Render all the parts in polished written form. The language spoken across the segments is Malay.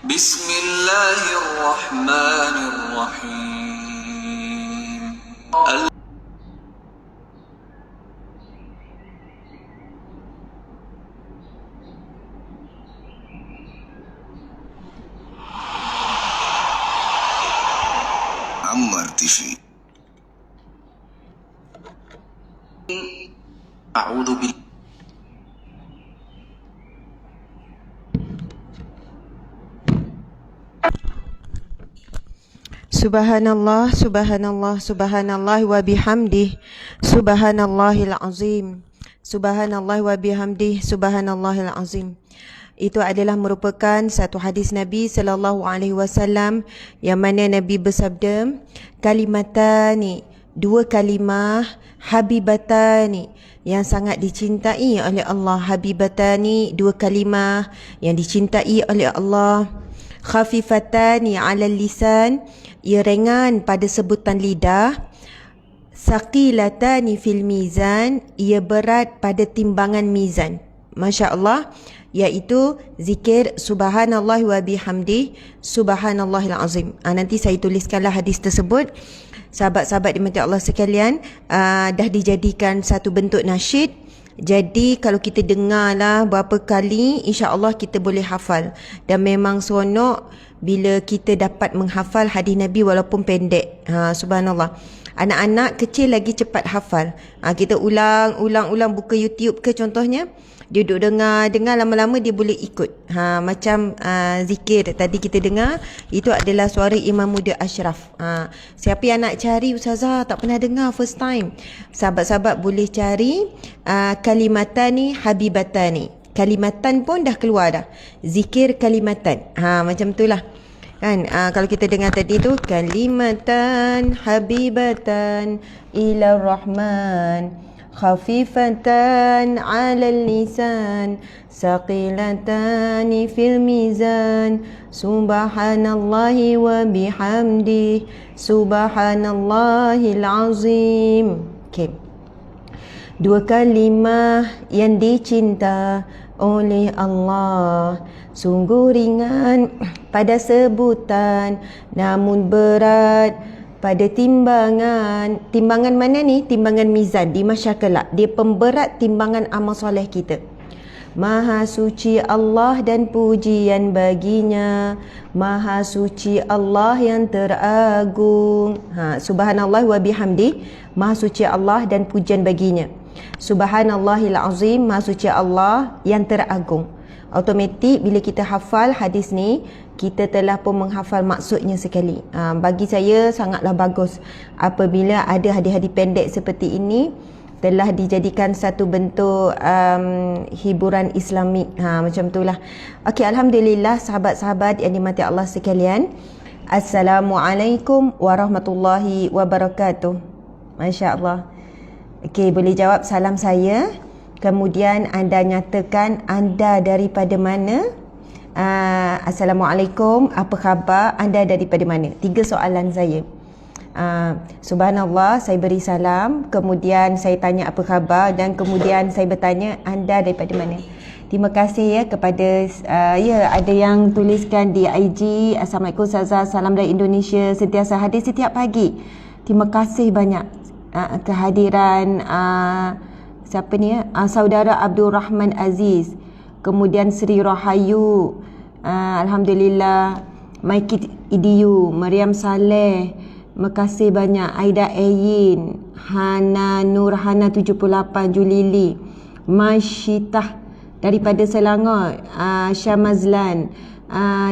Bismillahirrahmanirrahim. Ammar TV. A'udzu billahi. Subhanallah, subhanallah, subhanallah wa bihamdih, subhanallahil azim, subhanallah wa bihamdih, subhanallahil azim. Itu adalah merupakan satu hadis Nabi sallallahu alaihi wasallam yang mana Nabi bersabda, kalimatani, dua kalimah, habibatani, yang sangat dicintai oleh Allah. Habibatani, dua kalimah yang dicintai oleh Allah. Khafifatani 'alal lisan, ia ringan pada sebutan lidah. Saqilatani fil mizan, ia berat pada timbangan mizan. Masya Allah, iaitu zikir subhanallah wa bihamdi subhanallahil azim. Nanti saya tuliskanlah hadis tersebut. Sahabat-sahabat dimati Allah sekalian, dah dijadikan satu bentuk nasyid. Jadi kalau kita dengarlah berapa kali, insya-Allah kita boleh hafal. Dan memang seronok bila kita dapat menghafal hadis Nabi walaupun pendek. Subhanallah. Anak-anak kecil lagi cepat hafal. Kita ulang buka YouTube ke contohnya. Dia duduk dengar lama-lama dia boleh ikut. Macam zikir tadi kita dengar, itu adalah suara Imam Muda Ashraf. Siapa yang nak cari, Ustazah tak pernah dengar first time, sahabat-sahabat boleh cari kalimatani habibatani. Kalimatan pun dah keluar dah. Zikir kalimatan. Macam itulah. Kan kalau kita dengar tadi tu kalimatan habibatan ila rahman, khafifatan 'alal lisan, saqilatani fil mizan, subhanallahi wa bihamdi subhanallahil azim. Okay. Dua kalimah yang dicinta oleh Allah, sungguh ringan pada sebutan, namun berat pada timbangan. Timbangan mana ni? Timbangan mizan di mahsyar kelak. Dia pemberat timbangan amal soleh kita. Maha suci Allah dan pujian baginya, Maha suci Allah yang teragung. Subhanallah wa bihamdi, Maha suci Allah dan pujian baginya. Subhanallahil azim, Maha suci Allah yang teragung. Automatik bila kita hafal hadis ni, kita telah pun menghafal maksudnya sekali. Bagi saya sangatlah bagus apabila ada hadis-hadis pendek seperti ini telah dijadikan satu bentuk hiburan Islamik. Macam itulah. Okey, alhamdulillah sahabat-sahabat yang dimati Allah sekalian. Assalamualaikum warahmatullahi wabarakatuh. Masya-Allah. Okey, boleh jawab salam saya. Kemudian anda nyatakan anda daripada mana? Assalamualaikum, apa khabar? Anda daripada mana? 3 soalan saya. Subhanallah, saya beri salam, kemudian saya tanya apa khabar, dan kemudian saya bertanya anda daripada mana. Terima kasih ya kepada ada yang tuliskan di IG, Assalamualaikum Ustazah, salam dari Indonesia, sentiasa hadir setiap pagi. Terima kasih banyak kehadiran siapa ni ya? Saudara Abdul Rahman Aziz, kemudian Sri Rahayu, alhamdulillah, Maiki Idiyu, Mariam Saleh, makasih banyak, Aida Ayin, Hana Nurhana 78, Julili, Masyitah daripada Selangor, Syam Azlan,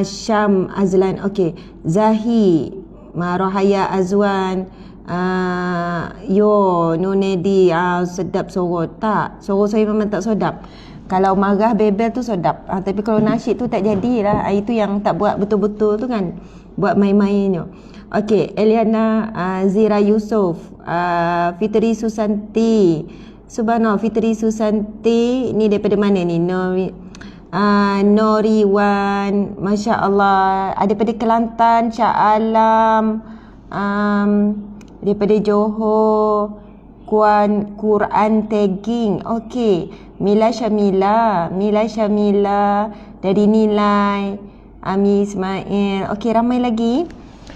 Syam Azlan, okey, Zahi, Rohaya Azwan, Yo Nunedi sedap suara. Tak, suara saya memang tak sedap. Kalau marah bebel tu sedap. Tapi kalau nasyid tu tak jadilah. Itu yang tak buat betul-betul tu kan. Buat main-mainnya. Okey, Eliana Zira Yusof, Fitri Susanti. Subhanallah, Fitri Susanti ni daripada mana ni? Noriwan, Masya Allah. Ada daripada Kelantan, Shah Alam, daripada Johor, Quran tagging. Okey, Mila Syamila dari Nilai, Ami Ismail. Okey, ramai lagi.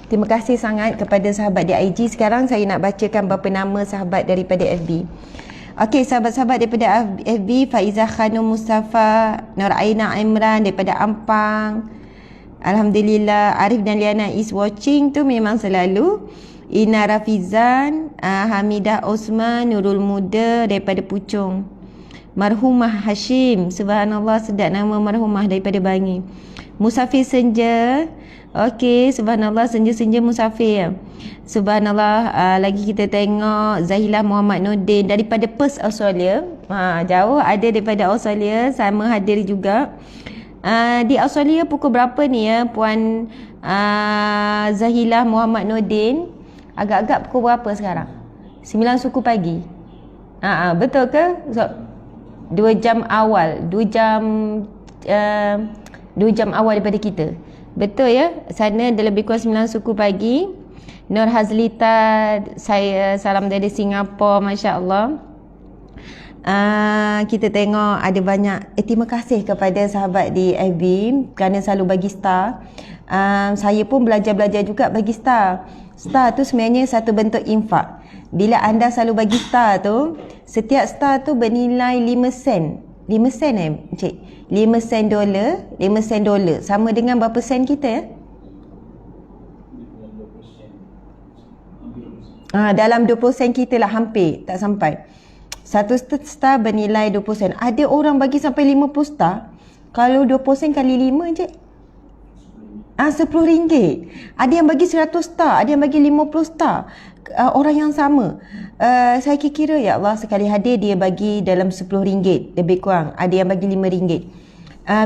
Terima kasih sangat kepada sahabat di IG. Sekarang saya nak bacakan beberapa nama sahabat daripada FB. Okey, sahabat-sahabat daripada FB, Faizah Khanum Mustafa, Nur Aina Imran daripada Ampang. Alhamdulillah. Arif dan Liana is watching tu memang selalu. Ina Rafizan, Hamidah Osman, Nurul Muda daripada Puchong. Marhumah Hashim, subhanallah, sedap nama marhumah daripada Bangi. Musafir Senja. Okey, subhanallah, senja-senja musafir. Subhanallah, lagi kita tengok Zahilah Muhammad Nordin daripada Perth, Australia. Jauh, ada daripada Australia, sama hadir juga. Di Australia pukul berapa ni ya, Puan Zahilah Muhammad Nordin? Agak-agak pukul berapa sekarang? 9 suku pagi. Betul ke? 2 jam awal, 2 jam awal daripada kita. Betul ya, sana ada lebih kurang 9 suku pagi. Nur Hazlita, saya salam dari Singapura, Masya Allah. Kita tengok ada banyak. Terima kasih kepada sahabat di FB kerana selalu bagi star. Saya pun belajar-belajar juga bagi star. Star tu sebenarnya satu bentuk infak. Bila anda selalu bagi star tu, setiap star tu bernilai 5 sen. 5 sen Encik? 5 sen dolar, 5 sen dolar. Sama dengan berapa sen kita ya? Dalam 20 sen kita lah, hampir tak sampai. Satu star bernilai 20 sen. Ada orang bagi sampai 50 star. Kalau 20 sen kali 5 Encik, RM10. Ada yang bagi 100 star, ada yang bagi 50 star. Orang yang sama. Saya kira ya Allah, sekali hadir dia bagi dalam RM10 lebih kurang. Ada yang bagi RM5.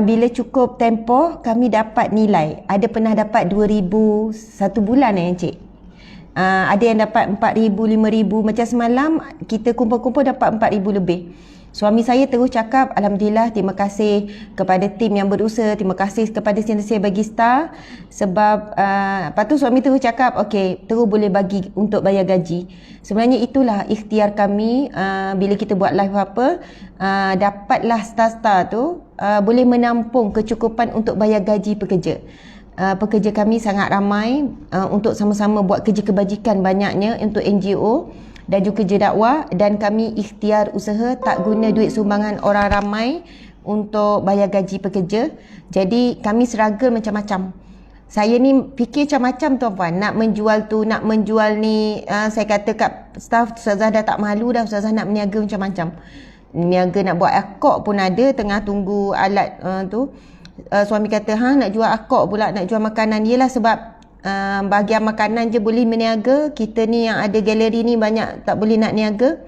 Bila cukup tempoh, kami dapat nilai. Ada pernah dapat 2,000 satu bulan Encik. Ada yang dapat 4,000, 5,000. Macam semalam kita kumpul-kumpul dapat 4,000 lebih. Suami saya terus cakap, Alhamdulillah, terima kasih kepada tim yang berusaha, terima kasih kepada sentiasa bagi star. Sebab lepas tu suami terus cakap, okey, terus boleh bagi untuk bayar gaji. Sebenarnya itulah ikhtiar kami. Bila kita buat live apa, dapatlah star-star tu boleh menampung kecukupan untuk bayar gaji pekerja. Pekerja kami sangat ramai untuk sama-sama buat kerja kebajikan banyaknya untuk NGO dan juga kerja dakwah, dan kami ikhtiar usaha tak guna duit sumbangan orang ramai untuk bayar gaji pekerja. Jadi kami struggle macam-macam. Saya ni fikir macam-macam tuan-puan, nak menjual tu, nak menjual ni. Saya kata kat staff, Ustazah dah tak malu dah, Ustazah nak berniaga macam-macam. Niaga nak buat akok pun ada, tengah tunggu alat tu. Suami kata, nak jual akok pula, nak jual makanan. Yelah, sebab bahagian makanan je boleh berniaga. Kita ni yang ada galeri ni banyak tak boleh nak niaga.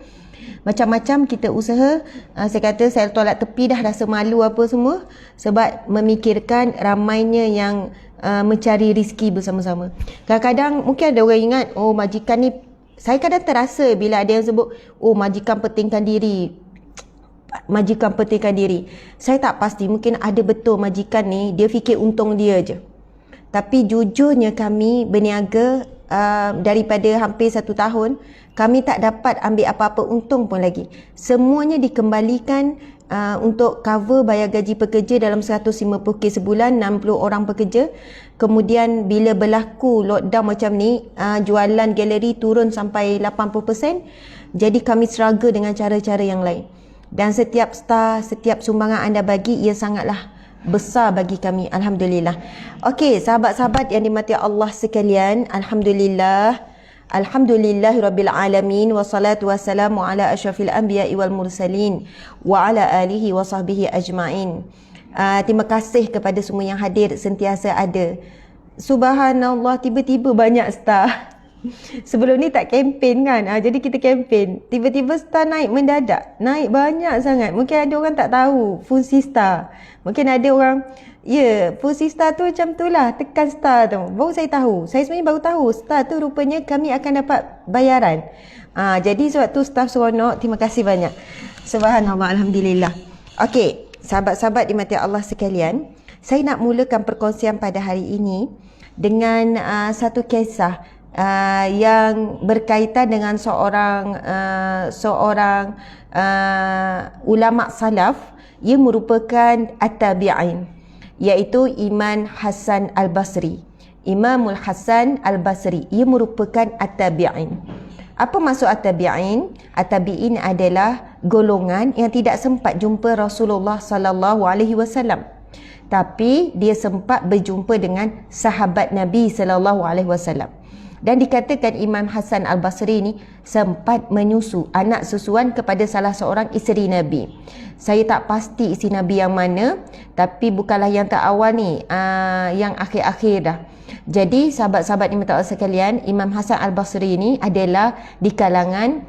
Macam-macam kita usaha. Saya kata saya tolak tepi dah, rasa malu apa semua. Sebab memikirkan ramainya yang mencari rezeki bersama-sama. Kadang-kadang mungkin ada orang ingat, oh majikan ni, saya kadang terasa bila ada yang sebut, oh majikan pentingkan diri. Majikan pentingkan diri. Saya tak pasti, mungkin ada betul majikan ni dia fikir untung dia je. Tapi jujurnya kami berniaga daripada hampir 1 tahun, kami tak dapat ambil apa-apa untung pun lagi. Semuanya dikembalikan untuk cover bayar gaji pekerja dalam 150k sebulan, 60 orang pekerja. Kemudian bila berlaku lockdown macam ni, jualan galeri turun sampai 80%. Jadi kami struggle dengan cara-cara yang lain. Dan setiap star, setiap sumbangan anda bagi, ia sangatlah besar bagi kami. Alhamdulillah. Okey, sahabat-sahabat yang dimati Allah sekalian, Alhamdulillah. Alhamdulillahirabbil alamin, wassalatu wassalamu ala asyrafil anbiya'i wal mursalin wa ala alihi wa sahbihi ajma'in. Terima kasih kepada semua yang hadir, sentiasa ada. Subhanallah, tiba-tiba banyak star. Sebelum ni tak kempen kan. Jadi kita kempen. Tiba-tiba star naik mendadak. Naik banyak sangat. Mungkin ada orang tak tahu fungsi star. Mungkin ada orang, fungsi star tu macam tu lah. Tekan star tu. Baru saya tahu. Saya sebenarnya baru tahu. Star tu rupanya kami akan dapat bayaran. Jadi sebab tu staff seronok. Terima kasih banyak. Subhanallah. Alhamdulillah. Okey. Sahabat-sahabat dimati Allah sekalian. Saya nak mulakan perkongsian pada hari ini dengan satu kisah yang berkaitan dengan seorang ulama salaf. Ia merupakan at-tabi'in, iaitu Imam Hasan Al-Basri. Imamul Hasan Al-Basri, ia merupakan at-tabi'in. Apa maksud at-tabi'in? At-tabi'in adalah golongan yang tidak sempat jumpa Rasulullah sallallahu alaihi wasallam, tapi dia sempat berjumpa dengan sahabat Nabi sallallahu alaihi wasallam. Dan dikatakan Imam Hasan Al-Basri ni sempat menyusu anak susuan kepada salah seorang isteri Nabi. Saya tak pasti isteri Nabi yang mana, tapi bukanlah yang terawal ni, yang akhir-akhir dah. Jadi sahabat-sahabat yang bertakwa sekalian, Imam Hasan Al-Basri ni adalah di kalangan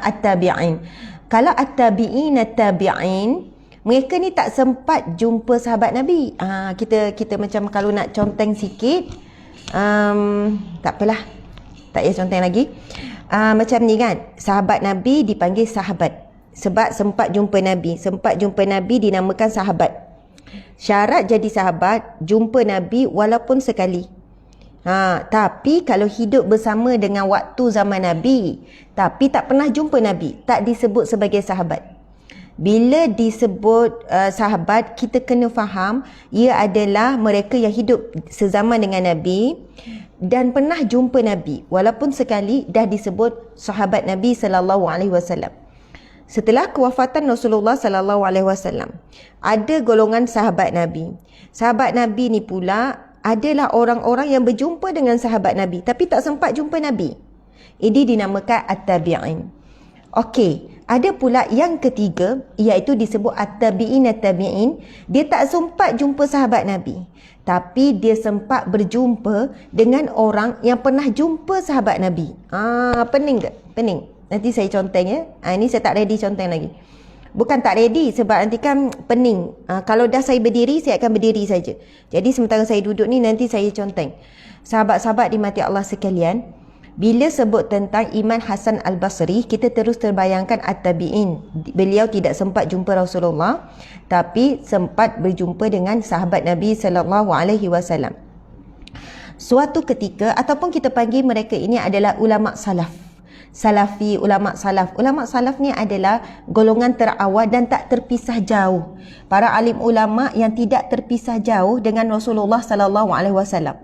at-tabi'in. Kalau at-tabi'in mereka ni tak sempat jumpa sahabat Nabi. Kita macam kalau nak conteng sikit, tak apalah, tak payah conteng lagi. Macam ni kan, sahabat Nabi dipanggil sahabat sebab sempat jumpa Nabi. Sempat jumpa Nabi dinamakan sahabat. Syarat jadi sahabat, jumpa Nabi walaupun sekali. Tapi kalau hidup bersama dengan waktu zaman Nabi, tapi tak pernah jumpa Nabi, tak disebut sebagai sahabat. Bila disebut sahabat, kita kena faham ia adalah mereka yang hidup sezaman dengan Nabi dan pernah jumpa Nabi walaupun sekali, dah disebut sahabat Nabi sallallahu alaihi wasallam. Setelah kewafatan Rasulullah sallallahu alaihi wasallam, ada golongan sahabat Nabi. Sahabat Nabi ni pula adalah orang-orang yang berjumpa dengan sahabat Nabi tapi tak sempat jumpa Nabi. Ini dinamakan at-tabi'in. Okey. Ada pula yang ketiga, iaitu disebut at-tabi'in. Dia tak sempat jumpa sahabat Nabi, tapi dia sempat berjumpa dengan orang yang pernah jumpa sahabat Nabi. Pening ke? Pening. Nanti saya conteng ya. Ini saya tak ready conteng lagi. Bukan tak ready sebab nanti kan pening. Kalau dah saya berdiri, saya akan berdiri saja. Jadi sementara saya duduk ni, nanti saya conteng. Sahabat-sahabat dimati Allah sekalian, bila sebut tentang Imam Hasan Al-Basri, kita terus terbayangkan at-tabi'in. Beliau tidak sempat jumpa Rasulullah, tapi sempat berjumpa dengan sahabat Nabi sallallahu alaihi wasallam. Suatu ketika, ataupun kita panggil mereka ini adalah ulama salaf. Salafi, ulama salaf. Ulama salaf ni adalah golongan terawal dan tak terpisah jauh. Para alim ulama yang tidak terpisah jauh dengan Rasulullah sallallahu alaihi wasallam.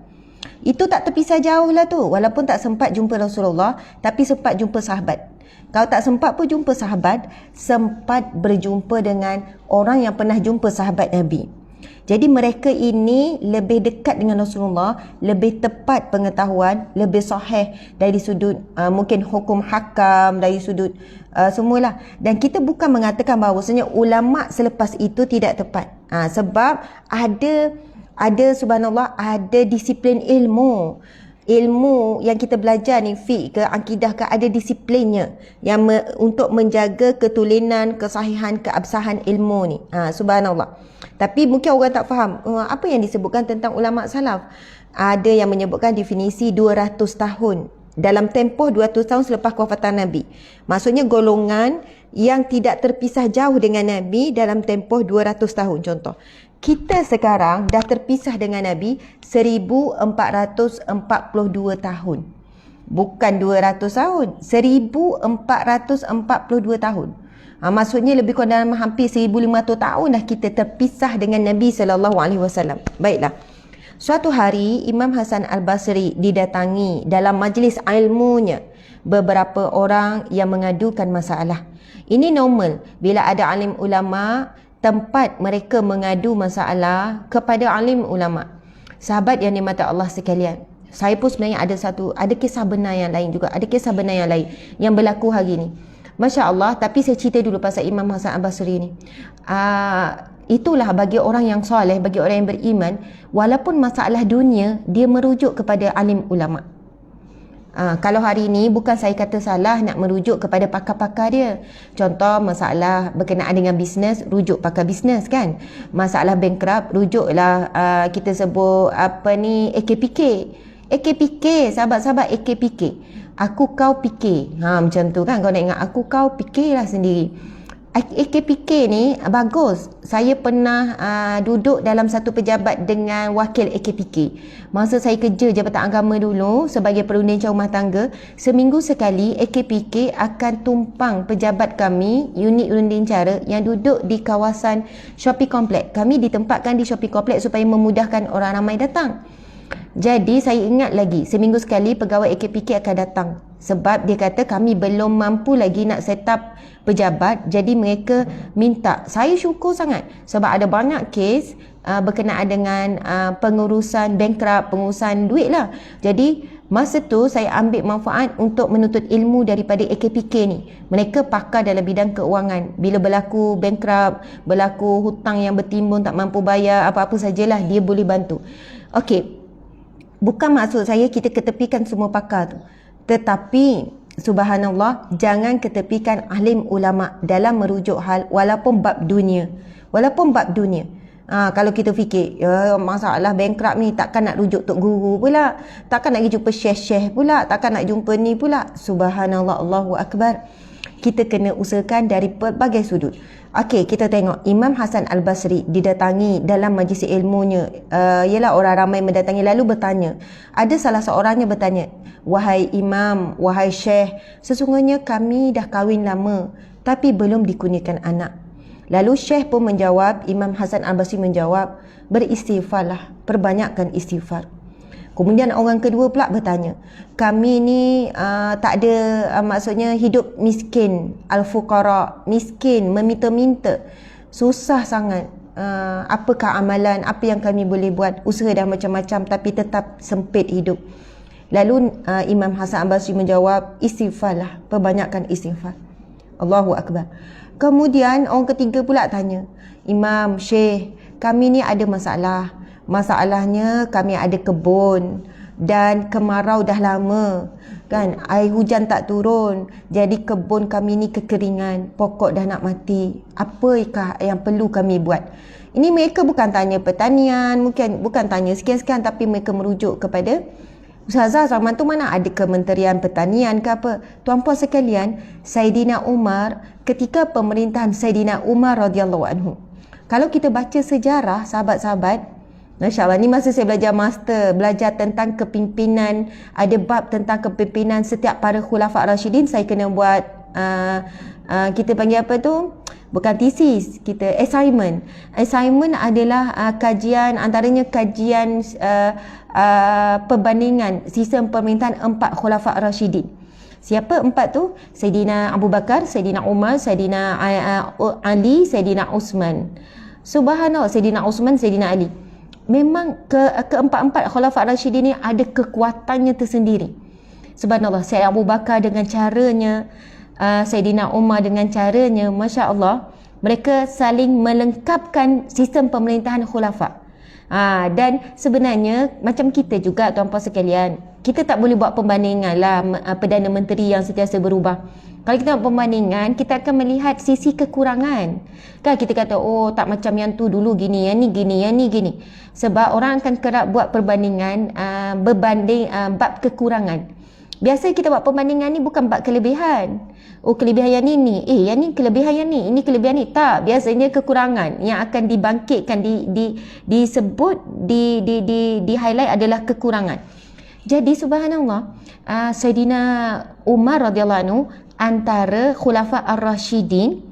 Itu tak terpisah jauh lah tu. Walaupun tak sempat jumpa Rasulullah, tapi sempat jumpa sahabat. Kalau tak sempat pun jumpa sahabat, sempat berjumpa dengan orang yang pernah jumpa sahabat Nabi. Jadi mereka ini lebih dekat dengan Rasulullah, lebih tepat pengetahuan, lebih sahih dari sudut mungkin hukum hakam, dari sudut semualah. Dan kita bukan mengatakan bahawasanya ulama selepas itu tidak tepat. Sebab ada subhanallah, ada disiplin ilmu yang kita belajar ni, fiqh ke akidah ke, ada disiplinnya yang untuk menjaga ketulinan, kesahihan, keabsahan ilmu ni. Subhanallah. Tapi mungkin orang tak faham apa yang disebutkan tentang ulama salaf. Ada yang menyebutkan definisi 200 tahun. Dalam tempoh 200 tahun selepas kewafatan Nabi. Maksudnya golongan yang tidak terpisah jauh dengan Nabi dalam tempoh 200 tahun. Contoh, kita sekarang dah terpisah dengan Nabi 1442 tahun. Bukan 200 tahun, 1442 tahun. Maksudnya lebih kurang dalam hampir 1500 tahun dah kita terpisah dengan Nabi sallallahu alaihi wasallam. Baiklah. Suatu hari Imam Hasan Al-Basri didatangi dalam majlis ilmunya beberapa orang yang mengadukan masalah. Ini normal bila ada alim ulama, tempat mereka mengadu masalah kepada alim ulama. Sahabat yang dimata Allah sekalian, saya pun sebenarnya ada kisah benar yang lain juga. Ada kisah benar yang lain yang berlaku hari ni. Masya Allah. Tapi saya cerita dulu pasal Imam Hasan Al-Basri ni. Itulah bagi orang yang soleh, bagi orang yang beriman, walaupun masalah dunia, dia merujuk kepada alim ulama. Kalau hari ini bukan saya kata salah nak merujuk kepada pakar-pakar dia. Contoh masalah berkenaan dengan bisnes, rujuk pakar bisnes kan. Masalah bankrupt, rujuklah kita sebut AKPK. AKPK, sahabat-sahabat AKPK. Aku kau fikir. Macam tu kan, kau nak ingat aku kau fikirlah sendiri. AKPK ni bagus. Saya pernah duduk dalam satu pejabat dengan wakil AKPK. Masa saya kerja Jabatan Agama dulu sebagai perunding rumah tangga, seminggu sekali AKPK akan tumpang pejabat kami, unit runding cara yang duduk di kawasan shopping complex. Kami ditempatkan di shopping complex supaya memudahkan orang ramai datang. Jadi saya ingat lagi, seminggu sekali pegawai AKPK akan datang. Sebab dia kata kami belum mampu lagi nak set up pejabat, jadi mereka minta. Saya syukur sangat sebab ada banyak kes berkenaan dengan pengurusan bankrupt, pengurusan duit lah. Jadi masa tu saya ambil manfaat untuk menuntut ilmu daripada AKPK ni. Mereka pakar dalam bidang keuangan. Bila berlaku bankrupt, berlaku hutang yang bertimbun, tak mampu bayar, apa-apa sajalah, dia boleh bantu. Okey, bukan maksud saya kita ketepikan semua pakar tu, tetapi subhanallah, jangan ketepikan alim ulama dalam merujuk hal walaupun bab dunia. Kalau kita fikir masalah bankrupt ni, takkan nak rujuk tok guru pula, takkan nak pergi jumpa syekh-syekh pula, takkan nak jumpa ni pula. Subhanallah, Allahu Akbar. Kita kena usahakan dari pelbagai sudut. Okey, kita tengok Imam Hasan Al-Basri didatangi dalam majlis ilmunya. Ialah orang ramai mendatangi, lalu bertanya. Ada salah seorangnya bertanya, "Wahai Imam, wahai Syekh, sesungguhnya kami dah kahwin lama tapi belum dikurniakan anak." Lalu Syekh pun menjawab, Imam Hasan Al-Basri menjawab, "Beristighfarlah, perbanyakkan istighfar." Kemudian orang kedua pula bertanya, "Kami ni tak ada, maksudnya hidup miskin, al-fuqara, miskin, meminta-minta, susah sangat. Apakah amalan, apa yang kami boleh buat? Usaha dah macam-macam tapi tetap sempit hidup." Lalu Imam Hasan Al-Basri menjawab, "Istighfarlah, perbanyakkan istighfar." Allahu Akbar. Kemudian orang ketiga pula tanya, "Imam, Syekh, kami ni ada masalah. Masalahnya kami ada kebun dan kemarau dah lama kan, air hujan tak turun, jadi kebun kami ni kekeringan, pokok dah nak mati. Apakah yang perlu kami buat?" Ini mereka bukan tanya pertanian, bukan tanya sekian-sekian, tapi mereka merujuk kepada Ustazah, zaman tu mana ada Kementerian Pertanian ke apa. Tuan-puan sekalian, Saidina Umar, ketika pemerintahan Saidina Umar radhiyallahu anhu, kalau kita baca sejarah sahabat-sahabat, Masya Allah, ni masa saya belajar master, belajar tentang kepimpinan, ada bab tentang kepimpinan setiap para khulafa Rashidin. Saya kena buat kita panggil apa tu, bukan thesis, kita assignment. Assignment adalah kajian, antaranya kajian perbandingan sistem pemerintahan 4 khulafa Rashidin. Siapa 4 tu? Saidina Abu Bakar, Saidina Umar, Saidina Ali, Saidina Uthman. Subhanallah, Saidina Uthman, Saidina Ali. Memang keempat-empat khulafa Rashidin ni ada kekuatannya tersendiri. Subhanallah, Saidina Abu Bakar dengan caranya, Saidina Umar dengan caranya, Masya Allah, mereka saling melengkapkan sistem pemerintahan khulafa. Dan sebenarnya macam kita juga tuan-puan sekalian, kita tak boleh buat perbandingan lah Perdana Menteri yang sentiasa berubah. Kalau kita buat perbandingan, kita akan melihat sisi kekurangan. Kan kita kata, oh tak macam yang tu dulu gini, yang ni gini, yang ni gini. Sebab orang akan kerap buat perbandingan berbanding bab kekurangan. Biasa kita buat perbandingan ni bukan bab kelebihan. Oh kelebihan yang ni, yang ni kelebihan yang ni, ini kelebihan ni. Tak, biasanya kekurangan yang akan dibangkitkan, disebut, di highlight adalah kekurangan. Jadi subhanallah, Saidina Umar radhiyallahu anhu antara khulafa ar-Rashidin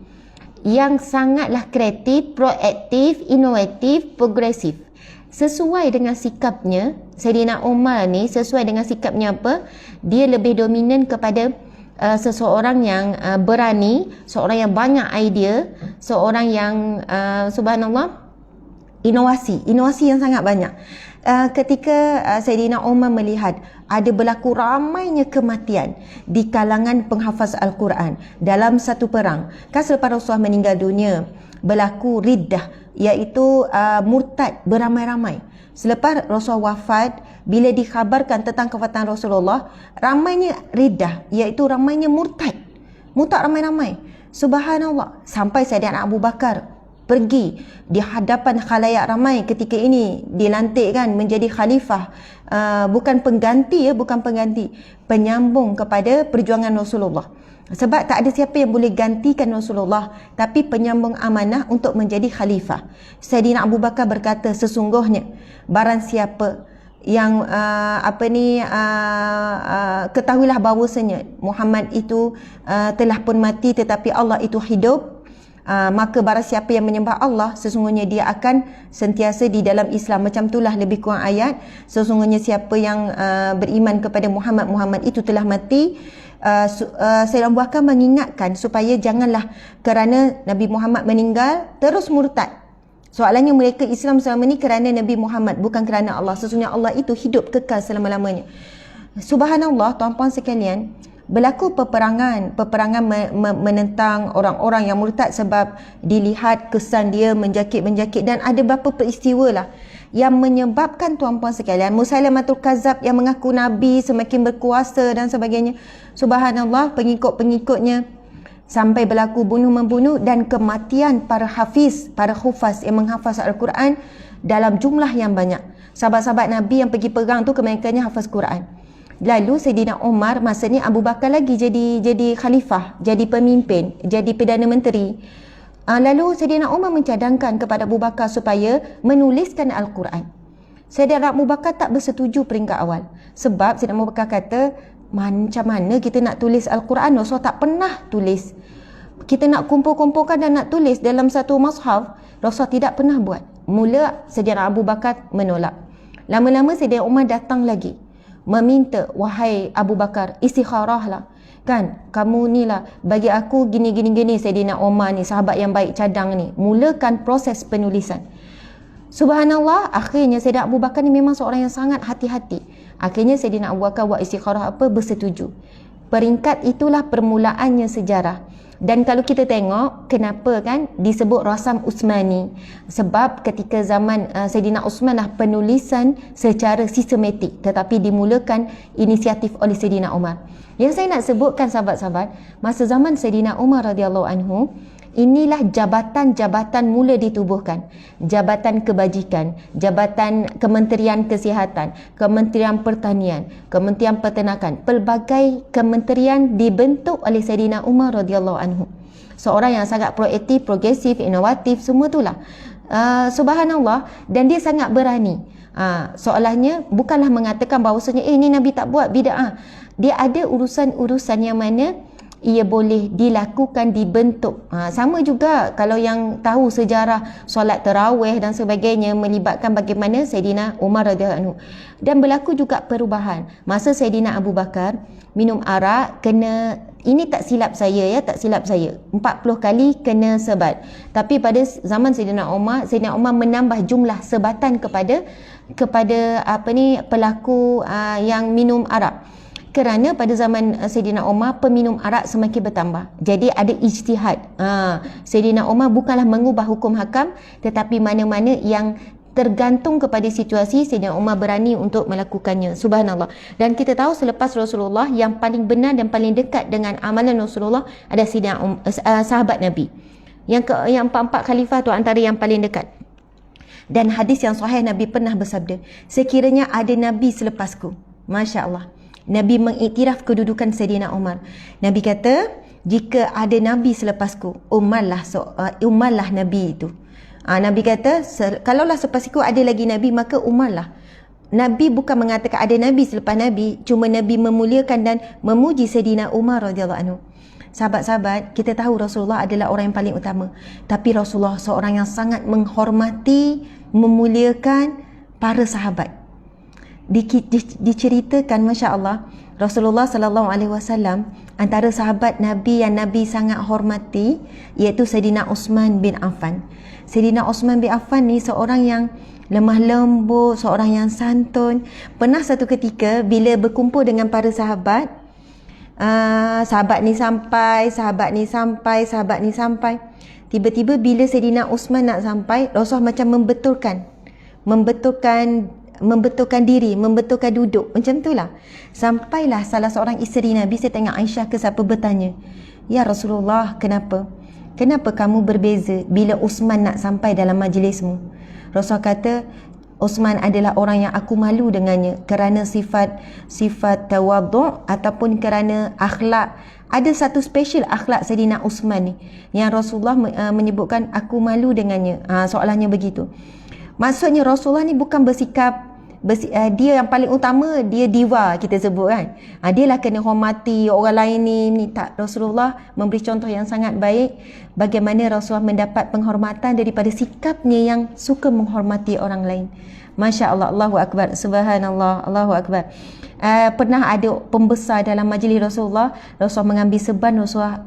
yang sangatlah kreatif, proaktif, inovatif, progresif. Sesuai dengan sikapnya, Saidina Umar ni sesuai dengan sikapnya apa? Dia lebih dominan kepada seseorang yang berani, seorang yang banyak idea, seorang yang subhanallah inovasi yang sangat banyak. Ketika Saidina Umar melihat ada berlaku ramainya kematian di kalangan penghafaz Al-Quran dalam satu perang, kan selepas Rasulullah meninggal dunia, berlaku riddah, iaitu murtad beramai-ramai. Selepas Rasulullah wafat, bila dikhabarkan tentang kewafatan Rasulullah, ramainya riddah, iaitu ramainya murtad ramai-ramai. Subhanallah, sampai Sayyidina Abu Bakar pergi di hadapan khalayak ramai ketika ini, dilantikkan menjadi khalifah, bukan pengganti, penyambung kepada perjuangan Rasulullah. Sebab tak ada siapa yang boleh gantikan Rasulullah, tapi penyambung amanah untuk menjadi khalifah. Sayyidina Abu Bakar berkata, sesungguhnya barang siapa yang ketahuilah bahawasanya Muhammad itu telah pun mati, tetapi Allah itu hidup. Maka barang siapa yang menyembah Allah, sesungguhnya dia akan sentiasa di dalam Islam. Macam itulah lebih kurang ayat. Sesungguhnya siapa yang beriman kepada Muhammad, Muhammad itu telah mati. Sayyidina Abu Bakar mengingatkan supaya janganlah kerana Nabi Muhammad meninggal terus murtad. Soalannya mereka Islam selama ni kerana Nabi Muhammad, bukan kerana Allah. Sesungguhnya Allah itu hidup kekal selama-lamanya. Subhanallah, tuan-puan sekalian, berlaku peperangan menentang orang-orang yang murtad sebab dilihat kesan dia menjakit-menjakit, dan ada beberapa peristiwa lah yang menyebabkan, tuan-puan sekalian, Musailamatul Kadzab yang mengaku Nabi semakin berkuasa dan sebagainya. Subhanallah, pengikut-pengikutnya sampai berlaku bunuh-membunuh dan kematian para hafiz, para hufaz yang menghafaz Al-Quran dalam jumlah yang banyak. Sahabat-sahabat Nabi yang pergi perang tu kebanyakannya hafaz Quran. Lalu Sayyidina Umar, masa ni Abu Bakar lagi jadi khalifah, jadi pemimpin, jadi Perdana Menteri. Lalu Sayyidina Umar mencadangkan kepada Abu Bakar supaya menuliskan Al-Quran. Sayyidina Abu Bakar tak bersetuju peringkat awal. Sebab Sayyidina Abu Bakar kata, macam mana kita nak tulis Al-Quran? Rasul tak pernah tulis. Kita nak kumpul-kumpulkan dan nak tulis dalam satu mushaf, Rasul tidak pernah buat. Mula Sayyidina Abu Bakar menolak. Lama-lama Sayyidina Umar datang lagi, meminta, wahai Abu Bakar, istikharah lah. Kan, kamu ni lah, bagi aku gini Sayyidina Umar ni, sahabat yang baik, cadang ni. Mulakan proses penulisan. Subhanallah, akhirnya Sayyidina Abu Bakar ni memang seorang yang sangat hati-hati. Akhirnya Sayyidina Abu Bakar buat istikharah bersetuju. Peringkat itulah permulaannya sejarah. Dan kalau kita tengok kenapa kan disebut Rasam Utsmani, sebab ketika zaman Sayyidina Utsman lah penulisan secara sistematik, tetapi dimulakan inisiatif oleh Sayyidina Umar. Yang saya nak sebutkan, sahabat-sahabat, masa zaman Sayyidina Umar radhiyallahu anhu, inilah jabatan-jabatan mula ditubuhkan. Jabatan kebajikan, jabatan Kementerian Kesihatan, Kementerian Pertanian, Kementerian Peternakan, pelbagai kementerian dibentuk oleh Sayyidina Umar radhiyallahu anhu. Seorang yang sangat proaktif, progresif, inovatif, semua itulah. Subhanallah, dan dia sangat berani. Soalannya bukanlah mengatakan bahawasanya ini Nabi tak buat, bid'ah. Dia ada urusan-urusan yang mana ia boleh dilakukan, dibentuk. Sama juga kalau yang tahu sejarah solat tarawih dan sebagainya, melibatkan bagaimana Sayyidina Umar radhiyallahu anhu. Dan berlaku juga perubahan. Masa Sayyidina Abu Bakar minum arak, kena, ini tak silap saya 40 kali kena sebat. Tapi pada zaman Sayyidina Umar menambah jumlah sebatan kepada pelaku yang minum arak. Kerana pada zaman Sayyidina Umar peminum arak semakin bertambah. Jadi ada ijtihad. Sayyidina Umar bukanlah mengubah hukum hakam, tetapi mana-mana yang tergantung kepada situasi, Sayyidina Umar berani untuk melakukannya. Subhanallah. Dan kita tahu selepas Rasulullah, yang paling benar dan paling dekat dengan amalan Rasulullah ada Sayyidina sahabat Nabi. Yang empat-empat khalifah tu antara yang paling dekat. Dan hadis yang sahih, Nabi pernah bersabda, sekiranya ada Nabi selepasku, Masya Allah, Nabi mengiktiraf kedudukan Sayyidina Umar. Nabi kata, jika ada Nabi selepasku, Umarlah Nabi itu. Nabi kata, kalaulah selepasku ada lagi Nabi, maka Umarlah. Nabi bukan mengatakan ada Nabi selepas Nabi, cuma Nabi memuliakan dan memuji Sayyidina Umar radhiyallahu anhu. Sahabat-sahabat, kita tahu Rasulullah adalah orang yang paling utama, tapi Rasulullah seorang yang sangat menghormati, memuliakan para sahabat. Diceritakan, Masya Allah, Rasulullah SAW antara sahabat Nabi yang Nabi sangat hormati, iaitu Sayyidina Uthman bin Affan. Sayyidina Uthman bin Affan ni seorang yang lemah lembut, seorang yang santun. Pernah satu ketika bila berkumpul dengan para sahabat, sahabat ni sampai. Tiba-tiba bila Saidina Osman nak sampai, Rasulullah macam membetulkan diri, membetulkan duduk. Macam itulah. Sampailah salah seorang isteri Nabi, saya tengok Aisyah ke siapa, bertanya, "Ya Rasulullah, kenapa? Kenapa kamu berbeza bila Osman nak sampai dalam majlismu?" Rasulullah kata, Osman adalah orang yang aku malu dengannya kerana sifat tawadhu' ataupun kerana akhlak. Ada satu special akhlak Saidina Osman ni yang Rasulullah menyebutkan aku malu dengannya. Soalannya begitu. Maksudnya Rasulullah ni bukan bersikap dia yang paling utama, dia diva kita sebut kan. Dia lah kena hormati orang lain ni. Tak, Rasulullah memberi contoh yang sangat baik bagaimana Rasulullah mendapat penghormatan daripada sikapnya yang suka menghormati orang lain. Masya Allah, Allahu Akbar, Subhanallah, Allahu Akbar. Pernah ada pembesar dalam majlis Rasulullah mengambil seban, Rasulullah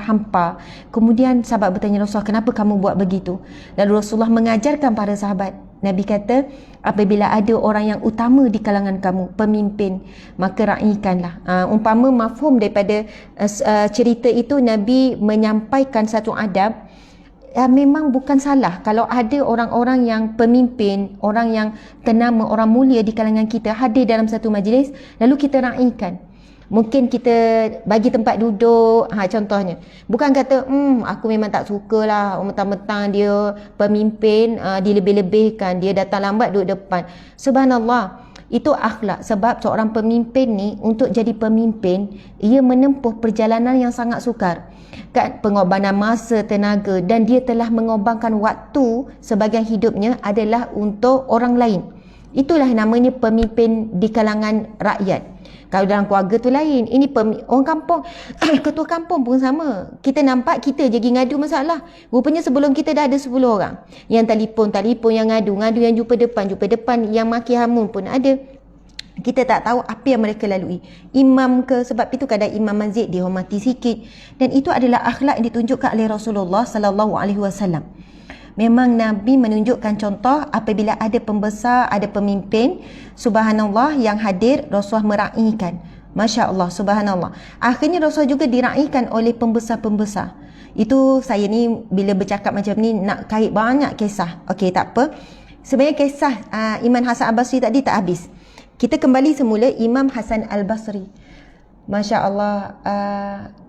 hampa. Kemudian sahabat bertanya Rasulullah, kenapa kamu buat begitu? Lalu Rasulullah mengajarkan para sahabat. Nabi kata, apabila ada orang yang utama di kalangan kamu, pemimpin, maka raikanlah. Umpama mafhum daripada cerita itu, Nabi menyampaikan satu adab. Memang bukan salah kalau ada orang-orang yang pemimpin, orang yang ternama, orang mulia di kalangan kita hadir dalam satu majlis, lalu kita raikan. Mungkin kita bagi tempat duduk, contohnya. Bukan kata, aku memang tak sukalah mentang-mentang dia pemimpin, dilebih-lebihkan, dia datang lambat duduk depan. Subhanallah, itu akhlak. Sebab seorang pemimpin ni, untuk jadi pemimpin, ia menempuh perjalanan yang sangat sukar. Kan, pengorbanan masa, tenaga, dan dia telah mengorbankan waktu sebahagian hidupnya adalah untuk orang lain. Itulah namanya pemimpin di kalangan rakyat. Kalau dalam keluarga tu lain. Ini orang kampung, ketua kampung pun sama. Kita nampak kita je pergi ngadu masalah. Rupanya sebelum kita dah ada 10 orang. Yang telefon, yang ngadu, yang jumpa depan, yang maki hamun pun ada. Kita tak tahu apa yang mereka lalui. Imam ke, sebab itu kadang imam masjid dihormati sikit. Dan itu adalah akhlak yang ditunjukkan oleh Rasulullah sallallahu alaihi wasallam. Memang Nabi menunjukkan contoh apabila ada pembesar, ada pemimpin, subhanallah, yang hadir, Rasulullah meraikan. Masya Allah, subhanallah. Akhirnya Rasulullah juga diraikan oleh pembesar-pembesar. Itu saya ni bila bercakap macam ni nak kait banyak kisah. Okey, tak apa. Sebenarnya kisah Imam Hasan Al-Basri tadi tak habis. Kita kembali semula Imam Hasan Al-Basri. Masya Allah,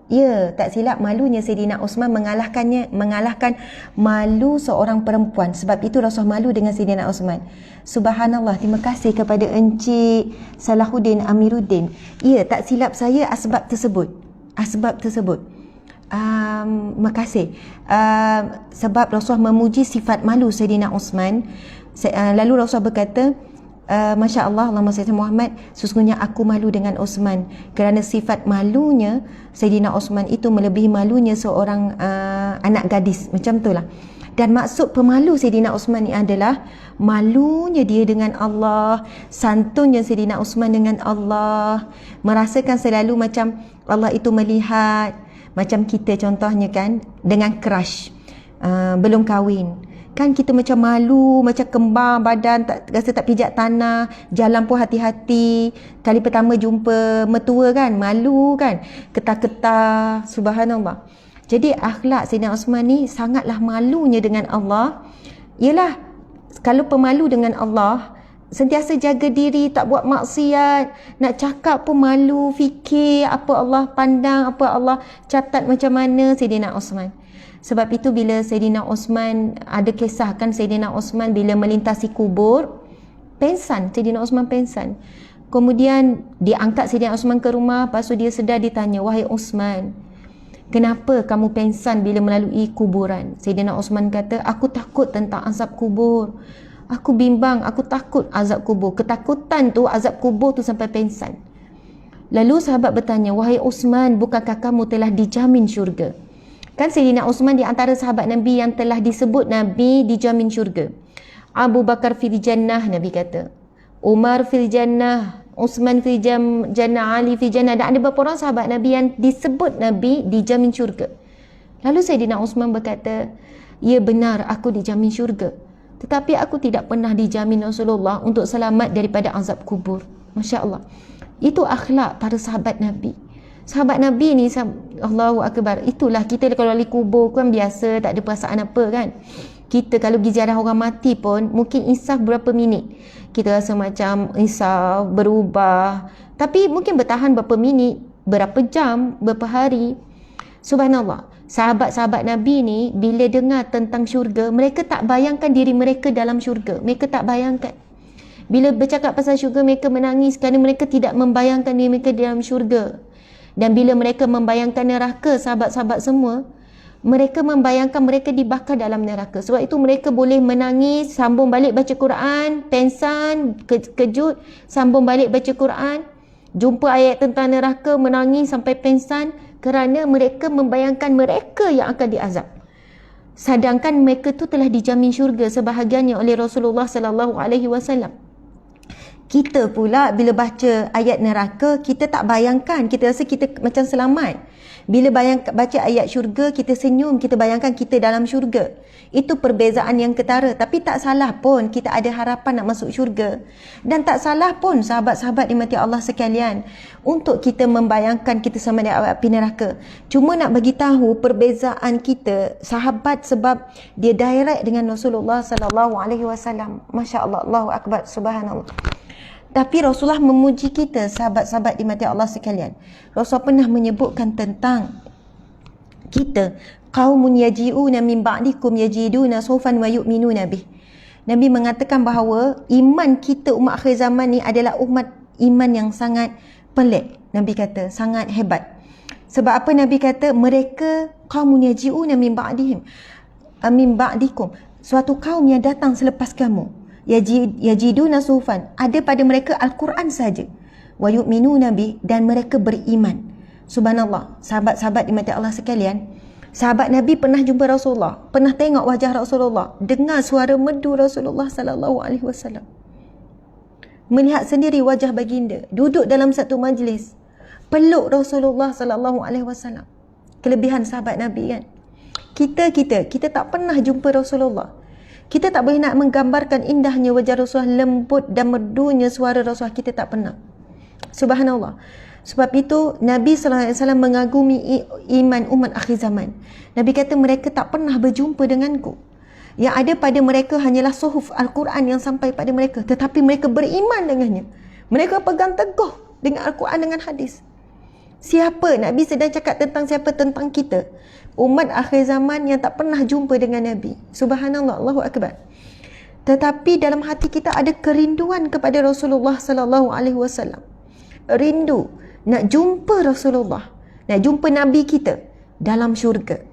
ya, tak silap malunya Sayyidina Osman mengalahkan malu seorang perempuan. Sebab itu Rasulullah malu dengan Sayyidina Osman. Subhanallah, terima kasih kepada Encik Salahuddin Amiruddin. Ya, tak silap saya asbab tersebut. Makasih. Sebab Rasulullah memuji sifat malu Sayyidina Osman. Lalu Rasulullah berkata, Masya Allah, Allahumma salli Muhammad, sesungguhnya aku malu dengan Osman kerana sifat malunya Sayyidina Osman itu melebihi malunya seorang anak gadis. Macam itulah. Dan maksud pemalu Sayyidina Osman ni adalah malunya dia dengan Allah, santunnya Sayyidina Osman dengan Allah, merasakan selalu macam Allah itu melihat. Macam kita contohnya kan, dengan crush, belum kahwin. Kan kita macam malu, macam kembang badan, rasa tak pijak tanah, jalan pun hati-hati. Kali pertama jumpa mertua kan, malu kan, ketar-ketar, subhanallah. Jadi akhlak Sayyidina Osman ni sangatlah malunya dengan Allah. Yalah, kalau pemalu dengan Allah, sentiasa jaga diri, tak buat maksiat, nak cakap pun malu, fikir apa Allah pandang, apa Allah catat, macam mana Sayyidina Osman. Sebab itu bila Sayyidina Osman, ada kisah kan Sayyidina Osman bila melintasi kubur, pengsan, Sayyidina Osman pengsan. Kemudian diangkat Sayyidina Osman ke rumah, lepas tu dia sedar, ditanya, wahai Osman, kenapa kamu pengsan bila melalui kuburan? Sayyidina Osman kata, aku takut tentang azab kubur. Aku bimbang, aku takut azab kubur. Ketakutan tu, azab kubur tu sampai pengsan. Lalu sahabat bertanya, wahai Osman, bukankah kamu telah dijamin syurga? Kan Sayyidina Osman di antara sahabat Nabi yang telah disebut Nabi dijamin syurga. Abu Bakar fil jannah, Nabi kata. Umar fil jannah, Osman fil jannah, Ali fil jannah. Dan ada beberapa orang sahabat Nabi yang disebut Nabi dijamin syurga. Lalu Sayyidina Osman berkata, ya benar, aku dijamin syurga. Tetapi aku tidak pernah dijamin Rasulullah untuk selamat daripada azab kubur. Masya Allah. Itu akhlak para sahabat Nabi. Sahabat Nabi ni, Allahu Akbar. Itulah kita kalau di kubur kan biasa, tak ada perasaan apa kan. Kita kalau pergi ziarah orang mati pun mungkin insaf berapa minit, kita rasa macam insaf, berubah, tapi mungkin bertahan berapa minit, berapa jam, berapa hari. Subhanallah, sahabat-sahabat Nabi ni bila dengar tentang syurga, mereka tak bayangkan diri mereka dalam syurga. Mereka tak bayangkan. Bila bercakap pasal syurga, mereka menangis kerana mereka tidak membayangkan diri mereka dalam syurga. Dan bila mereka membayangkan neraka, sahabat-sahabat semua, mereka membayangkan mereka dibakar dalam neraka. Sebab itu mereka boleh menangis, sambung balik baca Quran, pensan, kejut, sambung balik baca Quran, jumpa ayat tentang neraka, menangis sampai pensan, kerana mereka membayangkan mereka yang akan diazab. Sedangkan mereka tu telah dijamin syurga sebahagiannya oleh Rasulullah sallallahu alaihi wasallam. Kita pula bila baca ayat neraka, kita tak bayangkan, kita rasa kita macam selamat. Bila baca ayat syurga, kita senyum, kita bayangkan kita dalam syurga. Itu perbezaan yang ketara. Tapi tak salah pun kita ada harapan nak masuk syurga. Dan tak salah pun sahabat-sahabat dimati Allah sekalian, untuk kita membayangkan kita sama dengan api neraka. Cuma nak bagi tahu perbezaan kita sahabat, sebab dia direct dengan Rasulullah sallallahu alaihi wasallam. Masya-Allah, Allahu Akbar, subhanallah. Tapi Rasulullah memuji kita, sahabat-sahabat di mata Allah sekalian. Rasulullah pernah menyebutkan tentang kita, qaumun yaji'una min ba'dikum yajiduna sawfan wa yu'minuna bih. Nabi mengatakan bahawa iman kita umat akhir zaman ni adalah umat iman yang sangat pelik. Nabi kata sangat hebat. Sebab apa Nabi kata? Mereka qaumun yaji'una min ba'dikum, suatu kaum yang datang selepas kamu. Yajiduna sufan, ada pada mereka Al-Quran saja, wa yu'minuna bi, dan mereka beriman. Subhanallah, sahabat-sahabat di mata Allah sekalian, sahabat Nabi pernah jumpa Rasulullah, pernah tengok wajah Rasulullah, dengar suara merdu Rasulullah sallallahu alaihi wasallam, melihat sendiri wajah baginda, duduk dalam satu majlis, peluk Rasulullah sallallahu alaihi wasallam. Kelebihan sahabat Nabi kan. Kita tak pernah jumpa Rasulullah. Kita tak boleh nak menggambarkan indahnya wajah Rasulullah, lembut dan merdunya suara Rasulullah, kita tak pernah. Subhanallah. Sebab itu Nabi SAW mengagumi iman umat akhir zaman. Nabi kata mereka tak pernah berjumpa denganku. Yang ada pada mereka hanyalah suhuf Al-Quran yang sampai pada mereka, tetapi mereka beriman dengannya. Mereka pegang teguh dengan Al-Quran, dengan hadis. Siapa? Nabi sedang cakap tentang siapa? Tentang kita, umat akhir zaman yang tak pernah jumpa dengan Nabi. Subhanallah, Allahu Akbar. Tetapi dalam hati kita ada kerinduan kepada Rasulullah sallallahu alaihi wasallam. Rindu nak jumpa Rasulullah, nak jumpa Nabi kita dalam syurga,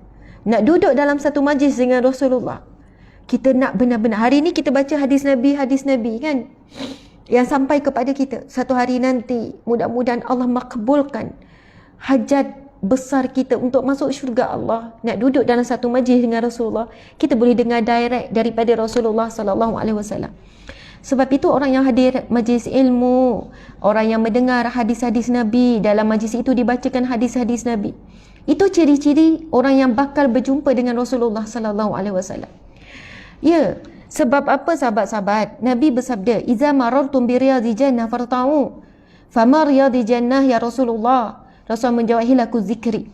nak duduk dalam satu majlis dengan Rasulullah. Kita nak benar-benar, hari ni kita baca hadis Nabi kan, yang sampai kepada kita. Satu hari nanti mudah-mudahan Allah makbulkan hajat besar kita untuk masuk syurga Allah, nak duduk dalam satu majlis dengan Rasulullah. Kita boleh dengar direct daripada Rasulullah sallallahu alaihi wasallam. Sebab itu orang yang hadir majlis ilmu, orang yang mendengar hadis-hadis Nabi, dalam majlis itu dibacakan hadis-hadis Nabi, itu ciri-ciri orang yang bakal berjumpa dengan Rasulullah sallallahu alaihi wasallam. Ya, sebab apa sahabat-sahabat? Nabi bersabda, "Iza marartum bi riyadil jannah farta'u." Fama riyadil jannah ya Rasulullah? Rasul menjawab, hilaku zikri.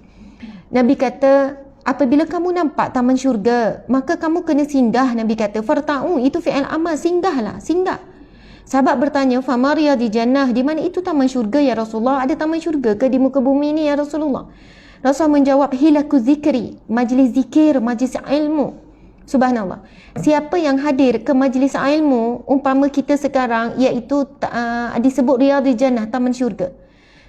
Nabi kata, apabila kamu nampak taman syurga, maka kamu kena singgah. Nabi kata, farta'u, itu fi'il amal, singgahlah, singgah. Sahabat bertanya, fama riyadil jannah, di mana itu taman syurga ya Rasulullah? Ada taman syurga ke di muka bumi ni ya Rasulullah? Rasul menjawab, hilaku zikri, majlis zikir, majlis ilmu. Subhanallah. Siapa yang hadir ke majlis ilmu, umpama kita sekarang, iaitu disebut riyadil jannah, taman syurga.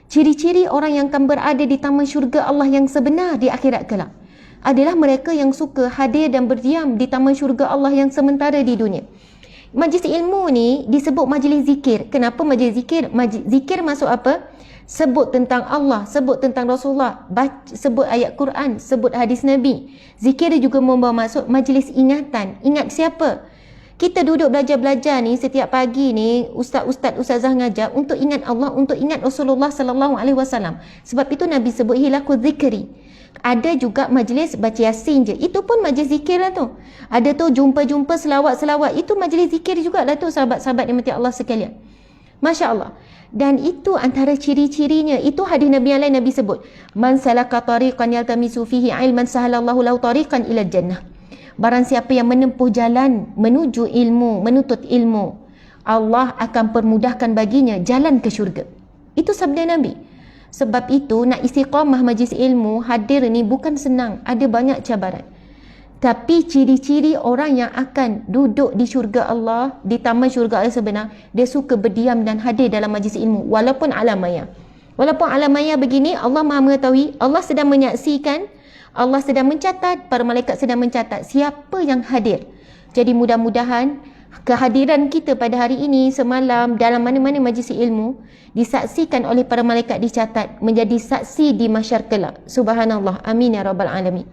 Ciri-ciri orang yang akan berada di taman syurga Allah yang sebenar di akhirat kelak adalah mereka yang suka hadir dan berdiam di taman syurga Allah yang sementara di dunia. Majlis ilmu ni disebut majlis zikir. Kenapa majlis zikir? Majlis zikir masuk apa? Sebut tentang Allah, sebut tentang Rasulullah, sebut ayat Quran, sebut hadis Nabi. Zikir juga membawa masuk majlis ingatan. Ingat siapa? Kita duduk belajar-belajar ni setiap pagi ni, ustazah ngajar untuk ingat Allah, untuk ingat Rasulullah sallallahu alaihi wasallam. Sebab itu Nabi sebut hilaku zikri. Ada juga majlis baca Yasin je, itu pun majlis zikir lah tu. Ada tu jumpa-jumpa selawat-selawat, itu majlis zikir jugalah tu sahabat-sahabat yang mati Allah sekalian. Masya Allah. Dan itu antara ciri-cirinya. Itu hadis Nabi yang lain Nabi sebut. Man salaka tariqan yaltamisu fihi ilman sahalallahu lahu tariqan ila jannah. Barang siapa yang menempuh jalan menuju ilmu, menuntut ilmu, Allah akan permudahkan baginya jalan ke syurga. Itu sabda Nabi. Sebab itu nak istiqamah majlis ilmu hadir ni bukan senang. Ada banyak cabaran. Tapi ciri-ciri orang yang akan duduk di syurga Allah, di taman syurga Allah sebenar, dia suka berdiam dan hadir dalam majlis ilmu walaupun alam maya. Walaupun alam maya begini, Allah Maha mengetahui, Allah sedang menyaksikan, Allah sedang mencatat, para malaikat sedang mencatat siapa yang hadir. Jadi mudah-mudahan kehadiran kita pada hari ini, semalam, dalam mana-mana majlis ilmu disaksikan oleh para malaikat, dicatat menjadi saksi di mahsyar kelak. Subhanallah. Amin ya rabbal alamin.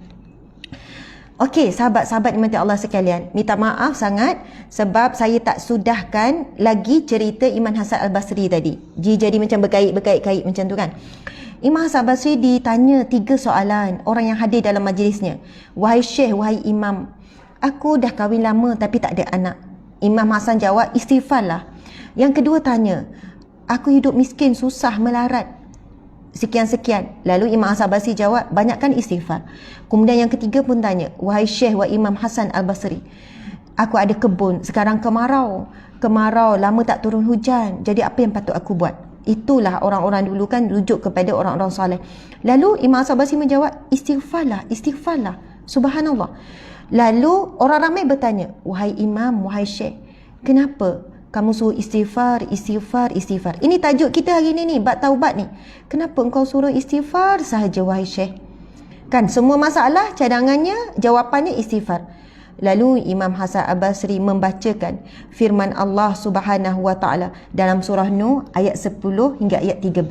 Okey, sahabat-sahabat dimati Allah sekalian, minta maaf sangat sebab saya tak sudahkan lagi cerita Imam Hasan Al-Basri tadi. Jadi macam berkait-kait macam tu kan. Imam Hasan Al-Basri ditanya 3 soalan orang yang hadir dalam majlisnya. Wahai Syekh, wahai Imam, aku dah kahwin lama tapi tak ada anak. Imam Hasan jawab, istighfarlah. Yang kedua tanya, aku hidup miskin, susah, melarat, sekian-sekian. Lalu Imam Hasan Al-Basri jawab, banyakkan istighfar. Kemudian yang ketiga pun tanya, wahai Syekh wa Imam Hasan Al-Basri, aku ada kebun, sekarang kemarau, lama tak turun hujan, jadi apa yang patut aku buat? Itulah orang-orang dulu kan rujuk kepada orang-orang soleh. Lalu Imam Hasan Al-Basri menjawab, istighfarlah. Subhanallah. Lalu orang ramai bertanya, wahai Imam, wahai Syekh, kenapa kamu suruh istighfar? Ini tajuk kita hari ni bab taubat ni. Kenapa engkau suruh istighfar sahaja, wahai Syekh? Kan semua masalah cadangannya, jawapannya istighfar. Lalu Imam Hasan Al-Basri membacakan firman Allah Subhanahu wa taala dalam surah Nuh ayat 10 hingga ayat 13.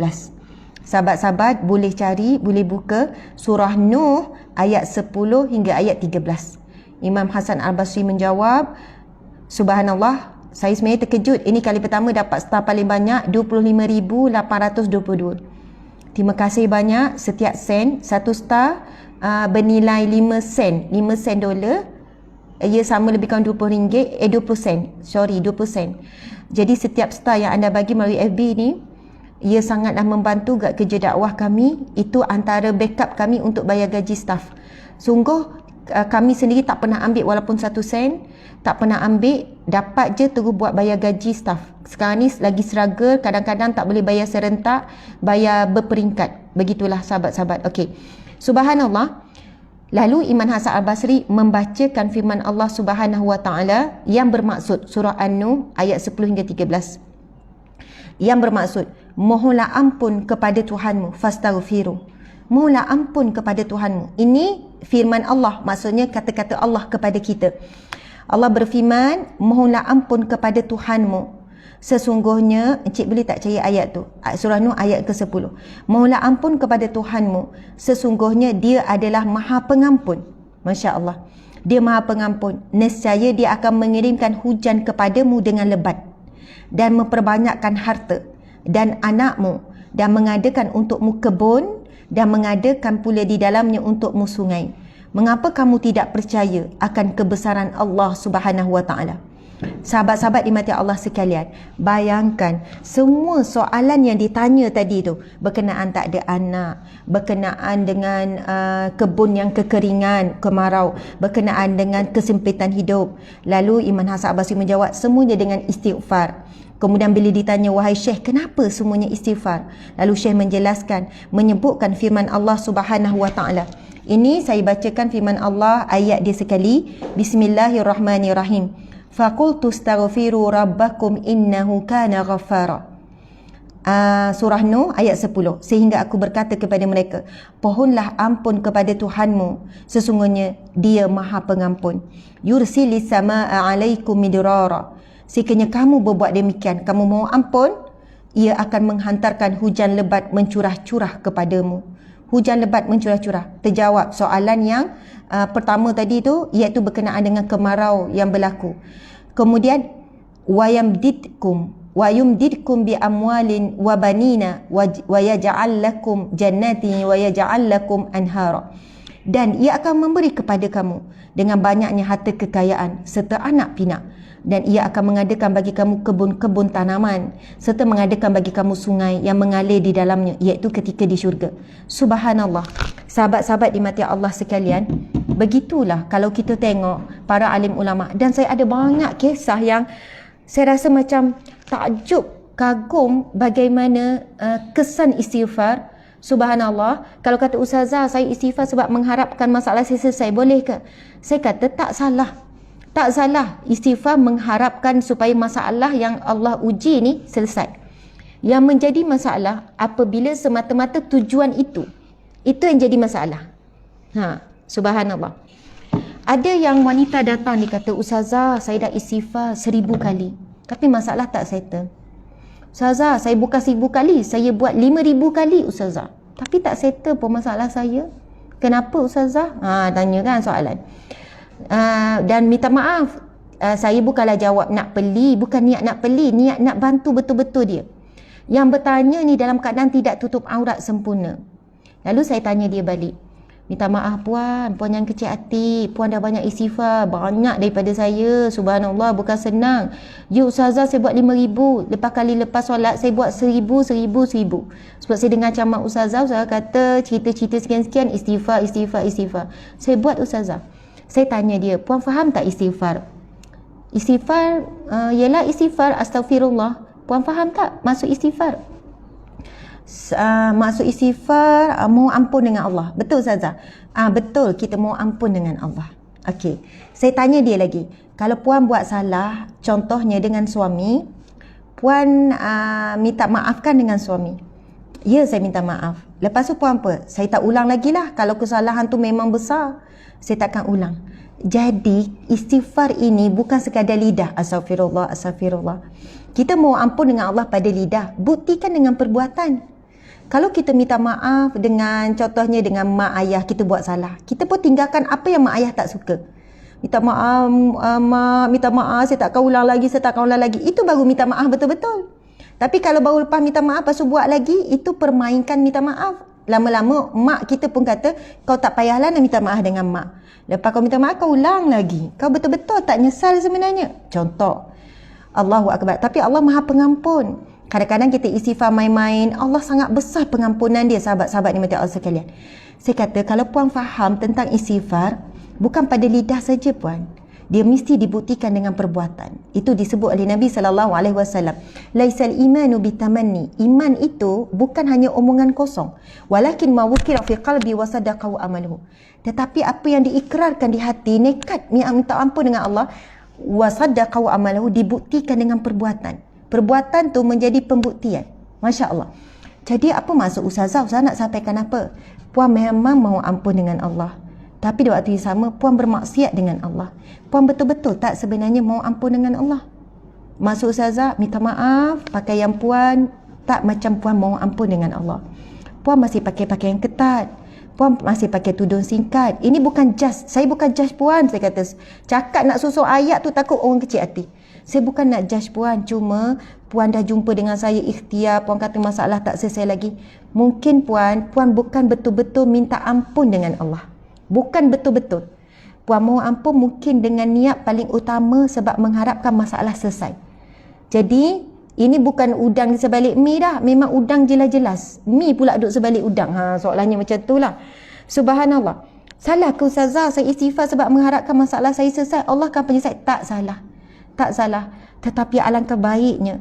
Sahabat-sahabat boleh cari, boleh buka surah Nuh ayat 10 hingga ayat 13. Imam Hasan Al-Basri menjawab, subhanallah, saya sebenarnya terkejut. Ini kali pertama dapat star paling banyak, 25,822. Terima kasih banyak. Setiap sen, 1 star bernilai 5 sen. 5 sen dolar. Ia sama lebih kurang 20 ringgit. 20 sen. 20 sen. Jadi setiap star yang anda bagi melalui FB ni, ia sangatlah membantu gak kerja dakwah kami. Itu antara backup kami untuk bayar gaji staff. Sungguh kami sendiri tak pernah ambil walaupun 1 sen, tak pernah ambil, dapat je terus buat bayar gaji staff. Sekarang ni lagi struggle, kadang-kadang tak boleh bayar serentak, bayar berperingkat. Begitulah sahabat-sahabat. Okey. Subhanallah. Lalu Imam Hasan Al-Basri membacakan firman Allah Subhanahu wa taala yang bermaksud surah An-Nuh ayat 10 hingga 13. Yang bermaksud, mohonlah ampun kepada Tuhanmu, fastaghfiru. Mohonlah ampun kepada Tuhanmu. Ini firman Allah, maksudnya kata-kata Allah kepada kita. Allah berfirman, mohonlah ampun kepada Tuhanmu. Sesungguhnya, encik boleh tak cari ayat tu? Surah Nuh ayat ke-10. Mohonlah ampun kepada Tuhanmu. Sesungguhnya dia adalah Maha Pengampun. Masya Allah. Dia Maha Pengampun. Nescaya dia akan mengirimkan hujan kepadamu dengan lebat dan memperbanyakkan harta dan anakmu dan mengadakan untukmu kebun dan mengadakan pula di dalamnya untukmu sungai. Mengapa kamu tidak percaya akan kebesaran Allah Subhanahu wa taala? Sahabat-sahabat dimati Allah sekalian, bayangkan semua soalan yang ditanya tadi tu berkenaan tak ada anak, berkenaan dengan kebun yang kekeringan, kemarau, berkenaan dengan kesempitan hidup. Lalu Imam Hasan Al-Basri menjawab semuanya dengan istighfar. Kemudian bila ditanya, wahai Syekh, kenapa semuanya istighfar? Lalu Syekh menjelaskan, menyebutkan firman Allah Subhanahu wa taala. Ini saya bacakan firman Allah, ayat dia sekali. Bismillahirrahmanirrahim. Faqultu astaghfiru rabbakum innahu kana ghaffara. Surah Nuh ayat 10. Sehingga aku berkata kepada mereka, pohonlah ampun kepada Tuhanmu, sesungguhnya dia Maha Pengampun. Yursilis samaa alaikum midrara. Sekiranya kamu berbuat demikian, kamu mohon ampun, ia akan menghantarkan hujan lebat mencurah-curah kepadamu. Hujan lebat mencurah-curah. Terjawab soalan yang pertama tadi tu, iaitu berkenaan dengan kemarau yang berlaku. Kemudian wayumdidkum bi amwalin wa banina wa yaj'al lakum jannatin wa yaj'al lakum anhara. Dan ia akan memberi kepada kamu dengan banyaknya harta kekayaan serta anak pinak. dan ia akan mengadakan bagi kamu kebun-kebun tanaman serta mengadakan bagi kamu sungai yang mengalir di dalamnya, iaitu ketika di syurga. Subhanallah. Sahabat-sahabat dimati Allah sekalian, begitulah kalau kita tengok para alim ulama. Dan saya ada banyak kisah yang saya rasa macam takjub, kagum bagaimana kesan istighfar. Subhanallah. Kalau kata ustazah, saya istighfar sebab mengharapkan masalah saya selesai, boleh ke? Saya kata tak salah. Tak salah istighfar mengharapkan supaya masalah yang Allah uji ni selesai. Yang menjadi masalah apabila semata-mata tujuan itu yang jadi masalah. Subhanallah. Ada yang wanita datang, dia kata, ustazah, saya dah istighfar 1000 kali tapi masalah tak settle. Ustazah, saya bukan 1000 kali, saya buat 5000 kali ustazah, tapi tak settle pun masalah saya. Kenapa ustazah? Tanya kan soalan. Dan minta maaf, saya bukanlah jawab nak peli, bukan niat nak peli, niat nak bantu betul-betul dia. Yang bertanya ni dalam keadaan tidak tutup aurat sempurna. Lalu saya tanya dia balik, minta maaf puan yang kecil hati, puan dah banyak istighfar, banyak daripada saya. Subhanallah, bukan senang. Ya ustazah, saya buat 5000, lepas solat saya buat 1000. Sebab saya dengar camat ustazah kata cerita-cerita sekian-sekian, istighfar. Saya buat ustazah. Saya tanya dia, puan faham tak istighfar? Istighfar ialah istighfar, astagfirullah. Puan faham tak maksud istighfar? Maksud istighfar mohon ampun dengan Allah. Betul ustazah? Betul, kita mohon ampun dengan Allah. Okey. Saya tanya dia lagi, kalau puan buat salah, contohnya dengan suami, puan minta maafkan dengan suami. Ya, saya minta maaf. Lepas tu puan apa? Saya tak ulang lagi lah. Kalau kesalahan tu memang besar, saya takkan ulang. Jadi istighfar ini bukan sekadar lidah, astagfirullah. Kita mohon ampun dengan Allah pada lidah, buktikan dengan perbuatan. Kalau kita minta maaf dengan, contohnya dengan mak ayah kita buat salah, kita pun tinggalkan apa yang mak ayah tak suka. Minta maaf, mak, minta maaf, saya takkan ulang lagi. Itu baru minta maaf betul-betul. Tapi kalau baru lepas minta maaf, lepas tu buat lagi, itu permainkan minta maaf. Lama-lama mak kita pun kata, kau tak payahlah nak minta maaf dengan mak. Lepas kau minta maaf, kau ulang lagi. Kau betul-betul tak nyesal sebenarnya. Contoh. Allahu Akbar. Tapi Allah Maha Pengampun. Kadang-kadang kita istighfar main-main, Allah sangat besar pengampunan dia, sahabat-sahabat dimati Allah sekalian. Saya kata, kalau puan faham tentang istighfar, bukan pada lidah saja puan. Dia mesti dibuktikan dengan perbuatan. Itu disebut oleh Nabi SAW. Laisal imanu bitamanni. Iman itu bukan hanya omongan kosong. Walakin ma wukira fi qalbi wa sadaqa amaluhu. Tetapi apa yang diikrarkan di hati, nekat minta ampun dengan Allah, wa sadaqa amaluhu, dibuktikan dengan perbuatan. Perbuatan tu menjadi pembuktian. Masya Allah. Jadi apa maksud ustazah? Ustazah nak sampaikan apa? Puan memang mahu ampun dengan Allah, tapi di waktu yang sama puan bermaksiat dengan Allah. Puan betul-betul tak sebenarnya mahu ampun dengan Allah? Maksud ustazah, minta maaf, pakaian puan tak macam puan mahu ampun dengan Allah. Puan masih pakai pakaian ketat, puan masih pakai tudung singkat. Ini bukan judge, saya bukan judge puan. Saya kata, cakap nak susun ayat tu takut orang kecil hati. Saya bukan nak judge puan, cuma puan dah jumpa dengan saya ikhtiar, puan kata masalah tak selesai lagi. Mungkin puan bukan betul-betul minta ampun dengan Allah. Bukan betul-betul. Puan mohon ampun mungkin dengan niat paling utama sebab mengharapkan masalah selesai. Jadi, ini bukan udang di sebalik mi dah. Memang udang jelas-jelas. Mi pula duduk sebalik udang. Soalannya macam tu lah. Subhanallah. Salah ke ustazah? Saya istighfar sebab mengharapkan masalah saya selesai. Allah akan penyelesai. Tak salah. Tak salah. Tetapi alangkah baiknya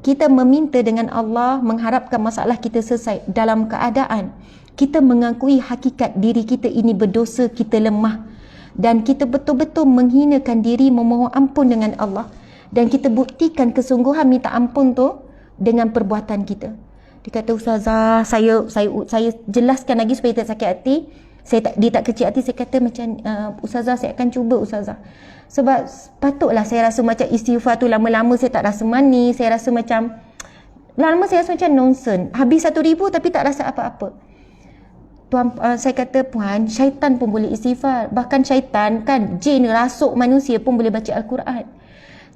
kita meminta dengan Allah, mengharapkan masalah kita selesai dalam keadaan kita mengakui hakikat diri kita ini berdosa, kita lemah, dan kita betul-betul menghinakan diri, memohon ampun dengan Allah, dan kita buktikan kesungguhan minta ampun tu dengan perbuatan kita. Dia kata, ustazah, saya jelaskan lagi supaya tak sakit hati. Dia tak kecil hati. Saya kata macam, ustazah, saya akan cuba ustazah. Sebab patutlah saya rasa macam istighfar tu lama-lama saya tak rasa manis. Saya rasa macam, lama saya rasa macam nonsense. Habis 1000 tapi tak rasa apa-apa. Tuan, saya kata, puan, syaitan pun boleh istighfar. Bahkan syaitan kan, jin, rasuk manusia pun boleh baca Al-Quran.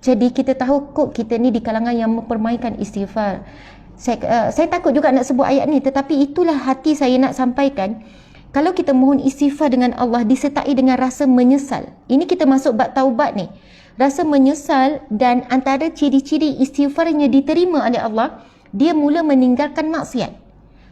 Jadi kita tahu kok kita ni di kalangan yang mempermainkan istighfar. Saya takut juga nak sebut ayat ni, tetapi itulah hati saya nak sampaikan. Kalau kita mohon istighfar dengan Allah disertai dengan rasa menyesal, ini kita masuk bab taubat ni. rasa menyesal, dan antara ciri-ciri istighfarnya diterima oleh Allah, dia mula meninggalkan maksiat.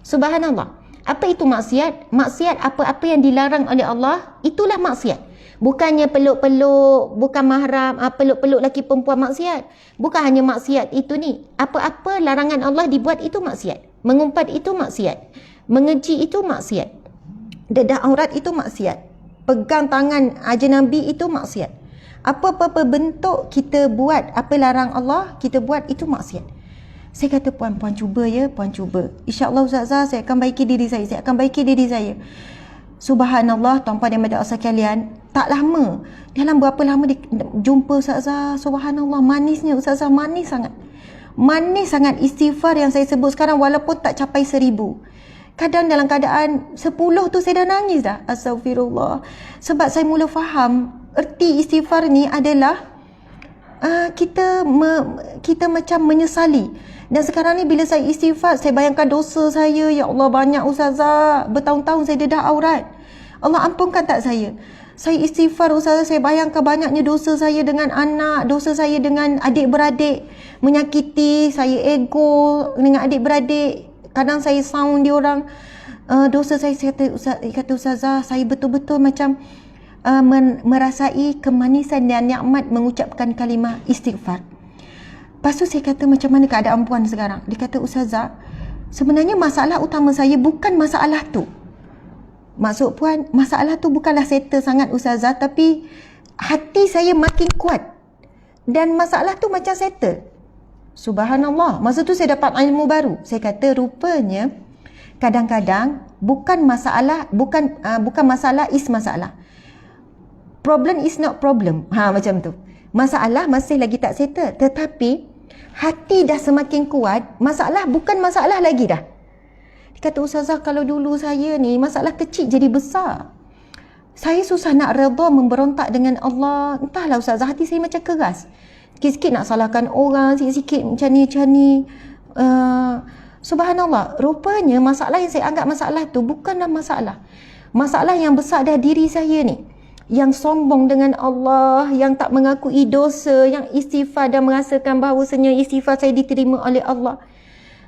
Subhanallah. Apa itu maksiat? Maksiat apa-apa yang dilarang oleh Allah, itulah maksiat. Bukannya peluk-peluk, bukan mahram, peluk-peluk laki perempuan maksiat. Bukan hanya maksiat itu ni. Apa-apa larangan Allah dibuat itu maksiat. Mengumpat itu maksiat. Mengeji itu maksiat. Dedah aurat itu maksiat. Pegang tangan ajnabi itu maksiat. Apa-apa bentuk kita buat, apa larang Allah kita buat, itu maksiat. Saya kata, puan cuba ya, puan cuba. InsyaAllah Ustazah, saya akan baiki diri saya akan baiki diri saya. Subhanallah, tuan-puan dan Allah sekalian, tak lama, dalam berapa lama dia jumpa Ustazah, subhanallah, manisnya Ustazah, manis sangat istighfar yang saya sebut sekarang, walaupun tak capai 1000. Kadang dalam keadaan 10 tu saya dah nangis dah. Astagfirullah. Sebab saya mula faham erti istighfar ni adalah kita macam menyesali. Dan sekarang ni bila saya istighfar, saya bayangkan dosa saya, ya Allah, banyak Ustazah, bertahun-tahun saya dedah aurat. Allah ampunkan tak saya? Saya istighfar Ustazah, saya bayangkan banyaknya dosa saya dengan anak, dosa saya dengan adik-beradik, menyakiti, saya ego dengan adik-beradik. Kadang saya sound dia orang, dosa saya kata Ustazah, saya betul-betul macam merasai kemanisan dan nikmat mengucapkan kalimah istighfar. Lepas tu saya kata, macam mana keadaan puan sekarang? Dia kata, Ustazah, sebenarnya masalah utama saya bukan masalah tu. Maksud puan, masalah tu bukanlah settle sangat Ustazah, tapi hati saya makin kuat. Dan masalah tu macam settle. Subhanallah. Masa tu saya dapat ilmu baru. Saya kata, rupanya kadang-kadang bukan masalah is masalah. Problem is not problem. Macam tu. Masalah masih lagi tak settle, tetapi hati dah semakin kuat, masalah bukan masalah lagi dah. Dia kata, Ustazah, kalau dulu saya ni masalah kecil jadi besar. Saya susah nak redha, memberontak dengan Allah. Entahlah Ustazah, hati saya macam keras. Sikit-sikit nak salahkan orang, sikit-sikit macam ni. Subhanallah, rupanya masalah yang saya anggap masalah tu bukanlah masalah. Masalah yang besar dah diri saya ni, yang sombong dengan Allah, yang tak mengakui dosa, yang istighfar dan merasakan bahawasanya istighfar saya diterima oleh Allah.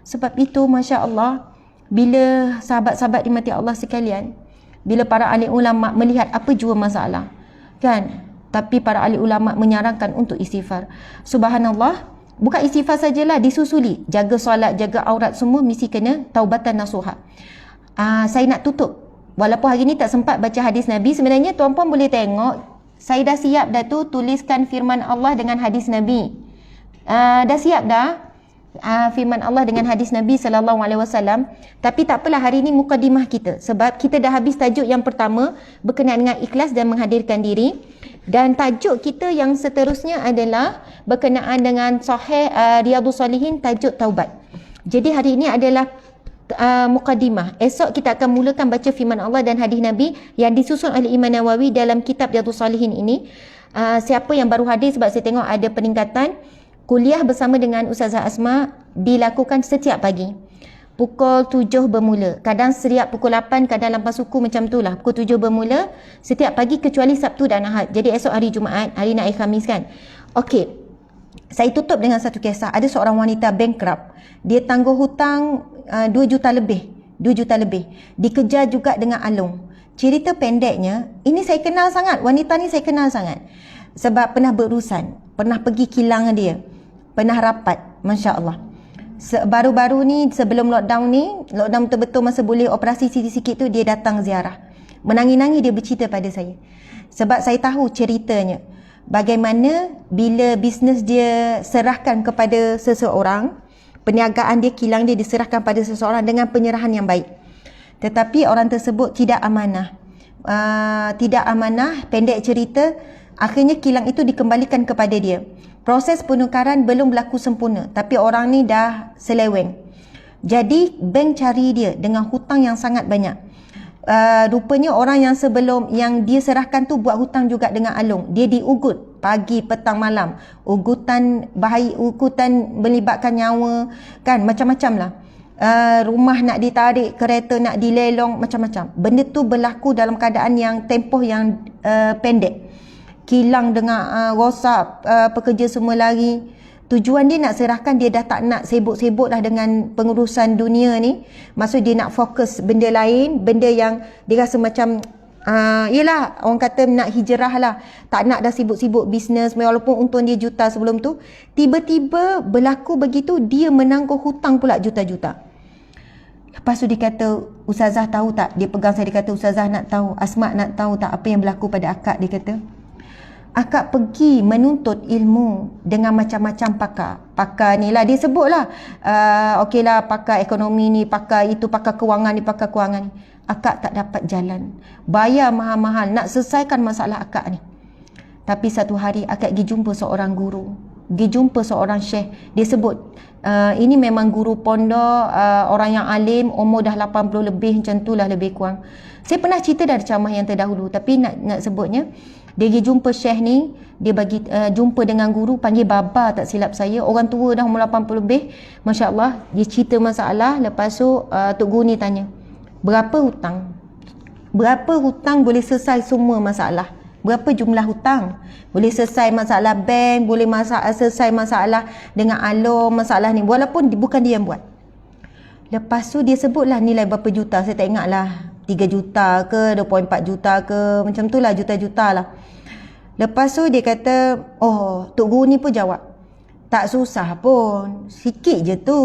Sebab itu, Masya Allah, bila sahabat-sahabat dimati Allah sekalian, bila para ahli ulama melihat apa jua masalah, kan, tapi para ahli ulama menyarankan untuk istighfar. Subhanallah, bukan istighfar sajalah, disusuli jaga solat, jaga aurat, semua mesti kena taubatan nasuha. Saya nak tutup, walaupun hari ni tak sempat baca hadis Nabi. Sebenarnya tuan-puan boleh tengok, saya dah siap dah tu tuliskan firman Allah dengan hadis Nabi. Dah siap dah firman Allah dengan hadis Nabi SAW. Tapi tak apalah, hari ni mukadimah kita, sebab kita dah habis tajuk yang pertama berkenaan dengan ikhlas dan menghadirkan diri. Dan tajuk kita yang seterusnya adalah berkenaan dengan Sahih Riyadhus Salihin, tajuk taubat. Jadi hari ini adalah mukadimah. Esok kita akan mulakan baca firman Allah dan hadis Nabi yang disusun oleh Imam Nawawi dalam kitab Riyadhus Salihin ini. Siapa yang baru hadir, sebab saya tengok ada peningkatan, kuliah bersama dengan Ustazah Asma dilakukan setiap pagi. Pukul 7 bermula. Kadang seriap pukul 8, kadang lampau suku macam tu lah. Pukul 7 bermula setiap pagi kecuali Sabtu dan Ahad. Jadi esok hari Jumaat, hari nak Khamis kan. Okey. Saya tutup dengan satu kisah. Ada seorang wanita bankrupt. Dia tangguh hutang 2 juta lebih. Dikejar juga dengan alung. Cerita pendeknya, ini saya kenal sangat. Wanita ni saya kenal sangat. Sebab pernah berurusan. Pernah pergi kilang dia. Pernah rapat. Masya Allah. Baru-baru ni, sebelum lockdown ni, lockdown betul-betul masa boleh operasi sikit-sikit tu, dia datang ziarah. Menangis-nangis dia bercerita pada saya. Sebab saya tahu ceritanya. Bagaimana bila bisnes dia serahkan kepada seseorang, perniagaan dia, kilang dia diserahkan pada seseorang dengan penyerahan yang baik. Tetapi orang tersebut tidak amanah. Pendek cerita, akhirnya kilang itu dikembalikan kepada dia. Proses penukaran belum berlaku sempurna, tapi orang ni dah seleweng. Jadi bank cari dia dengan hutang yang sangat banyak. Rupanya orang yang sebelum yang dia serahkan tu buat hutang juga dengan alung. Dia diugut pagi, petang, malam. Ugutan melibatkan nyawa, kan, macam-macam lah. Rumah nak ditarik, kereta nak dilelong, macam-macam. Benda tu berlaku dalam keadaan yang tempoh yang pendek. kilang dengan rosak, pekerja semua lari. Tujuan dia nak serahkan, dia dah tak nak sibuk-sibuk dah dengan pengurusan dunia ni. Maksud dia nak fokus benda lain, benda yang dia rasa macam yelah, orang kata nak hijrah lah. Tak nak dah sibuk-sibuk bisnes, walaupun untung dia juta sebelum tu. Tiba-tiba berlaku begitu, dia menangguh hutang pula juta-juta. Lepas tu dia kata, Ustazah tahu tak? Dia pegang saya, dia kata, Ustazah nak tahu, Asma nak tahu tak apa yang berlaku pada akak? Dia kata, akak pergi menuntut ilmu dengan macam-macam pakar. Pakar ni lah, dia sebut lah. Okey lah, pakar ekonomi ni, pakar itu, pakar kewangan ni, pakar kewangan ni. Akak tak dapat jalan. Bayar mahal-mahal nak selesaikan masalah akak ni. Tapi satu hari akak pergi jumpa seorang guru. Pergi jumpa seorang syekh. Dia sebut, ini memang guru pondok, orang yang alim, umur dah 80 lebih, macam tu lah lebih kurang. Saya pernah cerita dari ceramah yang terdahulu, tapi nak sebutnya, dia pergi jumpa syekh ni, dia bagi jumpa dengan guru, panggil baba tak silap saya, orang tua dah umur 80 lebih, Masya Allah. Dia cerita masalah, lepas tu Tok Guru ni tanya, berapa hutang? Berapa hutang boleh selesai semua masalah? Berapa jumlah hutang? Boleh selesai masalah bank, boleh selesai masalah dengan alur, masalah ni, walaupun bukan dia yang buat. Lepas tu dia sebutlah nilai berapa juta, saya tak ingat lah, 3 juta ke, 2.4 juta ke, macam tu lah, juta-juta lah. Lepas tu dia kata, oh, Tok Guru ni pun jawab, tak susah pun, sikit je tu.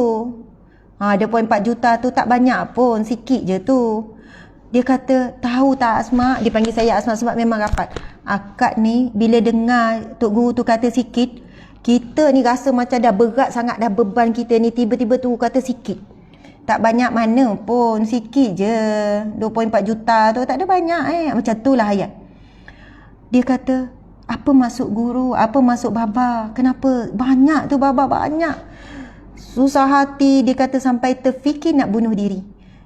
2.4 juta tu tak banyak pun, sikit je tu. Dia kata, tahu tak Asma? Dia panggil saya Asma sebab memang rapat. Akak ni bila dengar Tok Guru tu kata sikit, kita ni rasa macam dah berat sangat dah beban kita ni, tiba-tiba tu kata sikit. Tak banyak mana pun, sikit je. 2.4 juta tu tak ada banyak macam tu lah ayat. Dia kata, apa maksud guru? Apa maksud baba? Kenapa? Banyak tu baba, banyak. Susah hati, dia kata sampai terfikir nak bunuh diri.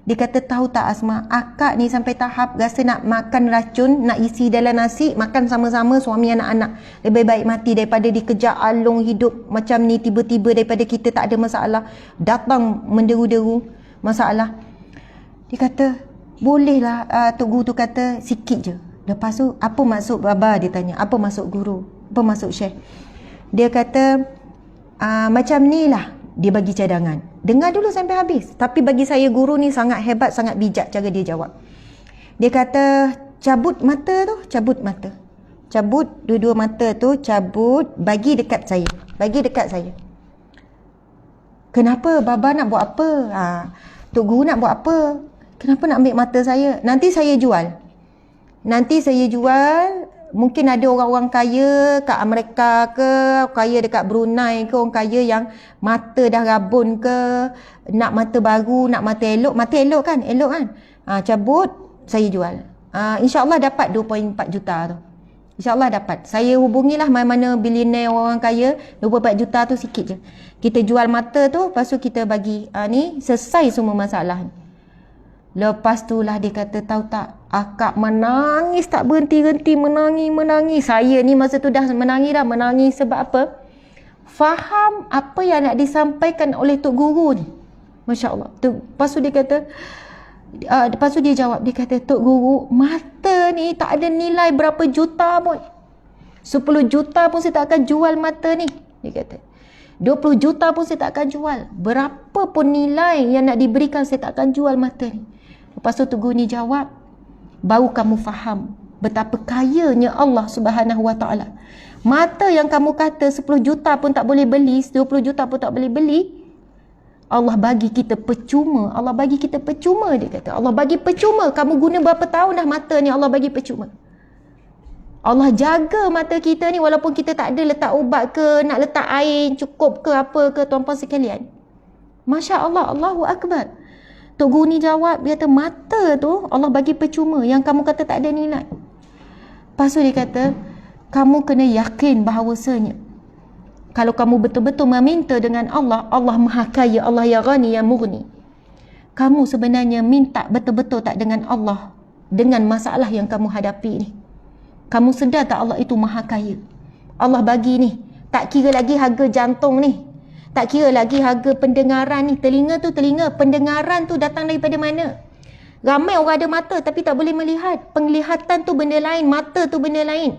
Dia kata, tahu tak Asma, akak ni sampai tahap rasa nak makan racun, nak isi dalam nasi, makan sama-sama suami anak-anak. Lebih baik mati daripada dikejar alung hidup macam ni, tiba-tiba daripada kita tak ada masalah, datang menderu-deru masalah. Dia kata, bolehlah Tok Guru tu kata sikit je. Lepas tu, apa maksud baba? Dia tanya, apa maksud guru? Apa maksud syekh? Dia kata, macam ni lah. Dia bagi cadangan. Dengar dulu sampai habis. Tapi bagi saya guru ni sangat hebat, sangat bijak cara dia jawab. Dia kata, cabut mata tu, cabut mata. Cabut dua-dua mata tu, cabut, bagi dekat saya. Bagi dekat saya. Kenapa? Baba nak buat apa? Tok Guru nak buat apa? Kenapa nak ambil mata saya? Nanti saya jual. Nanti saya jual. Mungkin ada orang-orang kaya kat Amerika ke, kaya dekat Brunei ke, orang kaya yang mata dah rabun ke, nak mata baru, nak mata elok. Mata elok kan? Elok kan? Cabut, saya jual. InsyaAllah dapat 2.4 juta tu. InsyaAllah dapat. Saya hubungilah mana-mana bilioner orang kaya, 24 juta tu sikit je. Kita jual mata tu, lepas tu kita bagi, ni selesai semua masalah ni. Lepas tu lah dia kata, tahu tak, akak menangis tak berhenti-henti, menangis. Saya ni masa tu dah menangis dah. Menangis sebab apa? Faham apa yang nak disampaikan oleh Tok Guru ni. Masya Allah. Lepas tu dia kata, lepas tu dia jawab, dia kata, Tok Guru, mata ni tak ada nilai berapa juta pun. 10 juta pun saya tak akan jual mata ni. Dia kata, 20 juta pun saya tak akan jual. Berapa pun nilai yang nak diberikan, saya tak akan jual mata ni. Lepas tu Tok Guru ni jawab, baru kamu faham betapa kayanya Allah Subhanahu Wa Taala. Mata yang kamu kata 10 juta pun tak boleh beli, 20 juta pun tak boleh beli, Allah bagi kita percuma. Allah bagi kita percuma, dia kata. Allah bagi percuma. Kamu guna berapa tahun dah mata ni, Allah bagi percuma. Allah jaga mata kita ni walaupun kita tak ada letak ubat ke, nak letak air cukup ke apa ke, tuan-puan sekalian. Masya Allah, Allahu Akbar. Tok Guru ni jawab, dia kata, mata tu Allah bagi percuma, yang kamu kata tak ada nilai. Lepas tu dia kata, kamu kena yakin bahawasanya kalau kamu betul-betul meminta dengan Allah, Allah Maha Kaya, Allah Ya Ghani Ya Mughni, kamu sebenarnya minta betul-betul tak dengan Allah, dengan masalah yang kamu hadapi ni. Kamu sedar tak Allah itu Maha Kaya? Allah bagi ni, tak kira lagi harga jantung ni, tak kira lagi harga pendengaran ni. Telinga tu telinga, pendengaran tu datang daripada mana? Ramai orang ada mata tapi tak boleh melihat. Penglihatan tu benda lain, mata tu benda lain.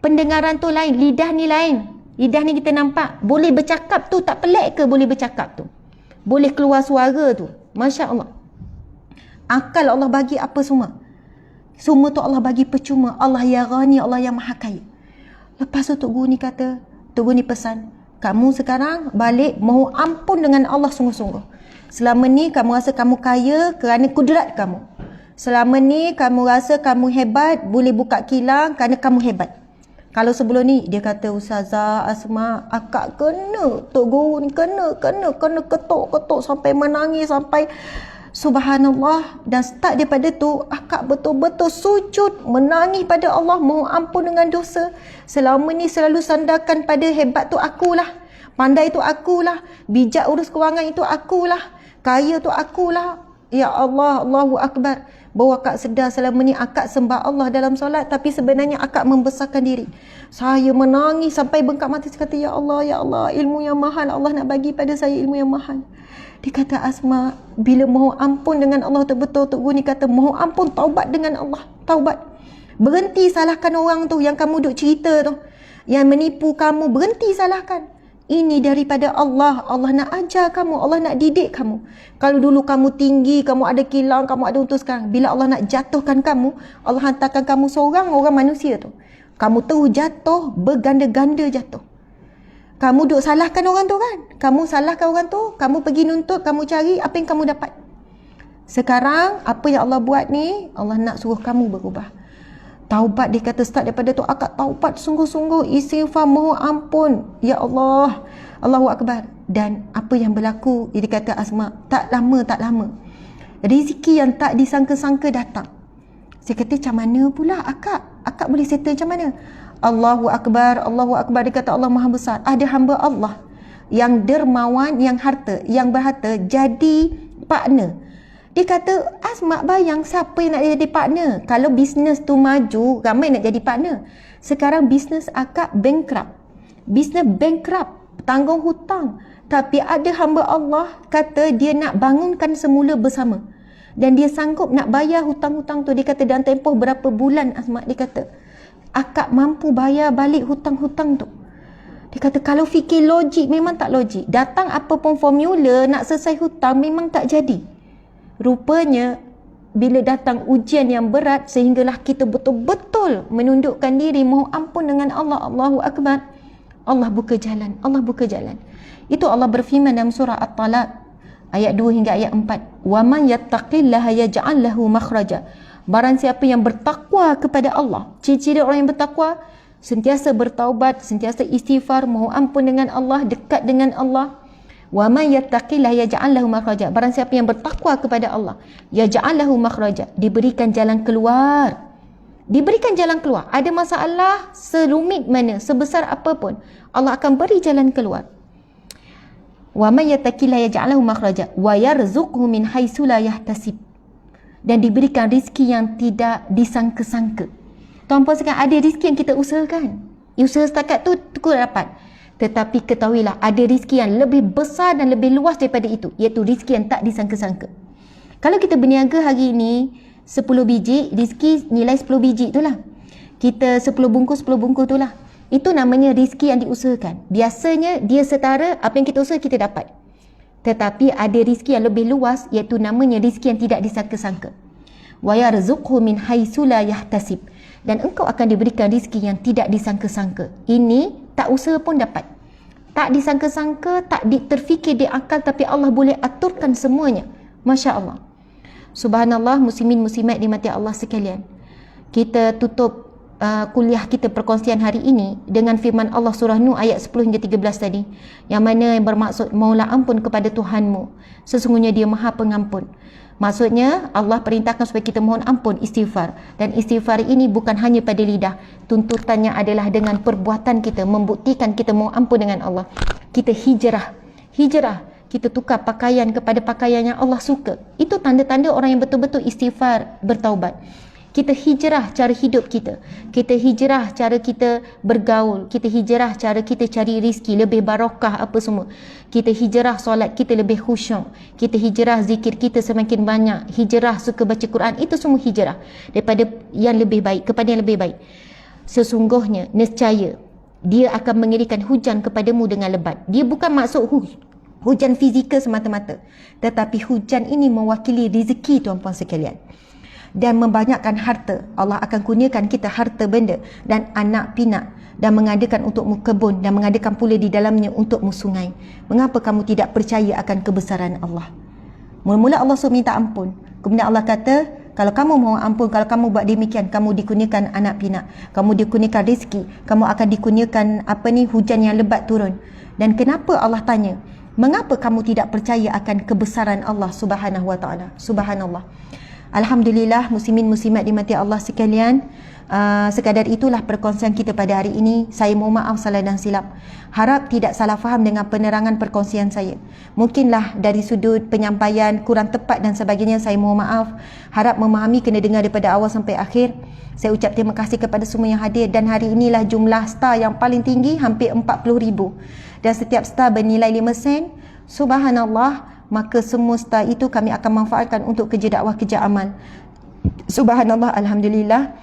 Pendengaran tu lain, lidah ni lain. Lidah ni kita nampak, boleh bercakap tu tak pelik ke boleh bercakap tu? Boleh keluar suara tu. Masya Allah. Akal Allah bagi apa semua? Semua tu Allah bagi percuma. Allah ya ghani, Allah yang maha kaya. Lepas tu Tok Guru ni kata, Tok Guru ni pesan, kamu sekarang balik mohon ampun dengan Allah sungguh-sungguh. Selama ni kamu rasa kamu kaya kerana kudrat kamu. Selama ni kamu rasa kamu hebat, boleh buka kilang kerana kamu hebat. Kalau sebelum ni dia kata, Ustazah Asma, akak kena Tok Guru ni kena ketuk sampai menangis, sampai subhanallah. Dan start daripada tu akak betul-betul sujud menangis pada Allah, mohon ampun dengan dosa. Selama ni selalu sandarkan pada hebat tu akulah, pandai tu akulah, bijak urus kewangan itu akulah, kaya tu akulah. Ya Allah, Allahu Akbar. Bahawa akak sedar selama ni akak sembah Allah dalam solat, tapi sebenarnya akak membesarkan diri. Saya menangis sampai bengkak mata. Saya kata, ya Allah, ilmu yang mahal Allah nak bagi pada saya, ilmu yang mahal. Dia kata, Asma, bila mohon ampun dengan Allah betul-betul, Tok Guru ni kata, mohon ampun, taubat dengan Allah, taubat. Berhenti salahkan orang tu yang kamu duk cerita tu, yang menipu kamu, berhenti salahkan. Ini daripada Allah. Allah nak ajar kamu, Allah nak didik kamu. Kalau dulu kamu tinggi, kamu ada kilang, kamu ada untuk sekarang, bila Allah nak jatuhkan kamu, Allah hantarkan kamu seorang orang manusia tu, kamu terus jatuh, berganda-ganda jatuh. Kamu duk salahkan orang tu kan, kamu salahkan orang tu, kamu pergi nuntut, kamu cari, apa yang kamu dapat? Sekarang apa yang Allah buat ni, Allah nak suruh kamu berubah. Taubat, dia kata start daripada tu akak taubat sungguh-sungguh, istighfar, mohon ampun. Ya Allah, Allahu Akbar. Dan apa yang berlaku, dia kata, Asma, tak lama rezeki yang tak disangka-sangka datang. Saya kata, macam mana pula akak boleh settle macam mana? Allahu Akbar, Allahu Akbar. Dia kata, Allah Maha Besar. Ada hamba Allah yang dermawan, yang berharta jadi partner. Dia kata, Asma, bayang siapa yang nak jadi partner? Kalau bisnes tu maju, ramai nak jadi partner. Sekarang bisnes akak bankrupt. Tanggung hutang. Tapi ada hamba Allah kata dia nak bangunkan semula bersama. Dan dia sanggup nak bayar hutang-hutang tu. Dia kata dalam tempoh berapa bulan, Asma, dia kata, akak mampu bayar balik hutang-hutang tu. Dia kata, kalau fikir logik, memang tak logik. Datang apa pun formula, nak selesai hutang, memang tak jadi. Rupanya bila datang ujian yang berat, sehinggalah kita betul-betul menundukkan diri, mohon ampun dengan Allah, Allahu Akbar, Allah buka jalan. Itu Allah berfirman dalam surah At-Talaq ayat 2 hingga ayat 4, wa man yattaqillaha yaj'al lahu makhraja. Barang siapa yang bertakwa kepada Allah, ciri-ciri orang yang bertakwa, sentiasa bertaubat, sentiasa istighfar, mohon ampun dengan Allah, dekat dengan Allah. Wa man yattaqillaha yaj'al lahu makhraja. Barang siapa yang bertakwa kepada Allah, yaj'al lahu makhraja, diberikan jalan keluar. Ada masalah serumit mana, sebesar apapun, Allah akan beri jalan keluar. Wa man yattaqillaha yaj'al lahu makhraja wa yarzuqhu min haitsu la yahtasib. Dan diberikan rezeki yang tidak disangka-sangka. Tuan-puan sekalian, ada rezeki yang kita usahakan. Usaha setakat tu dapat. Tetapi ketahuilah, ada rezeki yang lebih besar dan lebih luas daripada itu, iaitu rezeki yang tak disangka-sangka. Kalau kita berniaga hari ini 10 biji, rezeki nilai 10 biji itulah. Kita 10 bungkus itulah. Itu namanya rezeki yang diusahakan. Biasanya dia setara apa yang kita usaha kita dapat. Tetapi ada rezeki yang lebih luas, iaitu namanya rezeki yang tidak disangka-sangka. Wa yarzuqhu min haitsu la yahtasib. Dan engkau akan diberikan rezeki yang tidak disangka-sangka. Ini tak usaha pun dapat. Tak disangka-sangka, tak terfikir di akal, tapi Allah boleh aturkan semuanya. Masya Allah. Subhanallah, muslimin muslimat dimati Allah sekalian. Kita tutup kuliah kita perkongsian hari ini dengan firman Allah surah Nuh ayat 10 hingga 13 tadi, yang mana yang bermaksud, mohonlah ampun kepada Tuhanmu, sesungguhnya Dia Maha Pengampun. Maksudnya Allah perintahkan supaya kita mohon ampun, istighfar. Dan istighfar ini bukan hanya pada lidah, tuntutannya adalah dengan perbuatan kita, membuktikan kita mohon ampun dengan Allah. Kita hijrah, kita tukar pakaian kepada pakaian yang Allah suka. Itu tanda-tanda orang yang betul-betul istighfar, bertaubat. Kita hijrah cara hidup kita. Kita hijrah cara kita bergaul. Kita hijrah cara kita cari rezeki, lebih barakah apa semua. Kita hijrah solat kita lebih khusyuk. Kita hijrah zikir kita semakin banyak. Hijrah suka baca Quran. Itu semua hijrah daripada yang lebih baik kepada yang lebih baik. sesungguhnya nescaya dia akan mengirimkan hujan kepadamu dengan lebat. Dia bukan maksud hujan fizikal semata-mata, tetapi hujan ini mewakili rezeki tuan-puan sekalian. Dan membanyakkan harta. Allah akan kurniakan kita harta benda dan anak pinak, dan mengadakan untukmu kebun, dan mengadakan pula di dalamnya untukmu sungai. Mengapa kamu tidak percaya akan kebesaran Allah? Mula-mula Allah suruh minta ampun. Kemudian Allah kata, kalau kamu mohon ampun, kalau kamu buat demikian, kamu dikurniakan anak pinak, kamu dikurniakan rezeki, kamu akan dikurniakan hujan yang lebat turun. Dan kenapa Allah tanya, mengapa kamu tidak percaya akan kebesaran Allah Subhanahu wa taala? Subhanallah. Alhamdulillah, muslimin muslimat dimati Allah sekalian. Sekadar itulah perkongsian kita pada hari ini. Saya mohon maaf salah dan silap. Harap tidak salah faham dengan penerangan perkongsian saya. Mungkinlah dari sudut penyampaian kurang tepat dan sebagainya, saya mohon maaf. Harap memahami, kena dengar daripada awal sampai akhir. Saya ucap terima kasih kepada semua yang hadir. Dan hari inilah jumlah star yang paling tinggi, hampir 40,000. Dan setiap star bernilai 5 sen. Subhanallah. Maka semua star itu kami akan manfaatkan untuk kerja dakwah, kerja amal. Subhanallah, Alhamdulillah.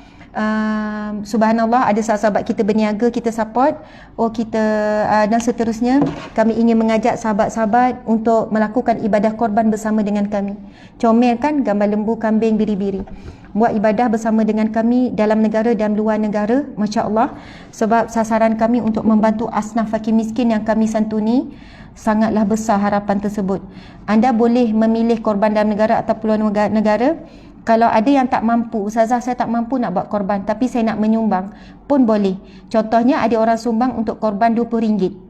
Subhanallah, ada sahabat kita berniaga, kita support, dan seterusnya. Kami ingin mengajak sahabat-sahabat untuk melakukan ibadah korban bersama dengan kami. Comel kan, gambar lembu, kambing, biri-biri. Buat ibadah bersama dengan kami dalam negara dan luar negara, Masya Allah. Sebab sasaran kami untuk membantu asnaf fakir miskin yang kami santuni. Sangatlah besar harapan tersebut. Anda boleh memilih korban dalam negara atau luar negara. Kalau ada yang tak mampu, Ustazah saya tak mampu nak buat korban, tapi saya nak menyumbang, pun boleh. Contohnya ada orang sumbang untuk korban RM20.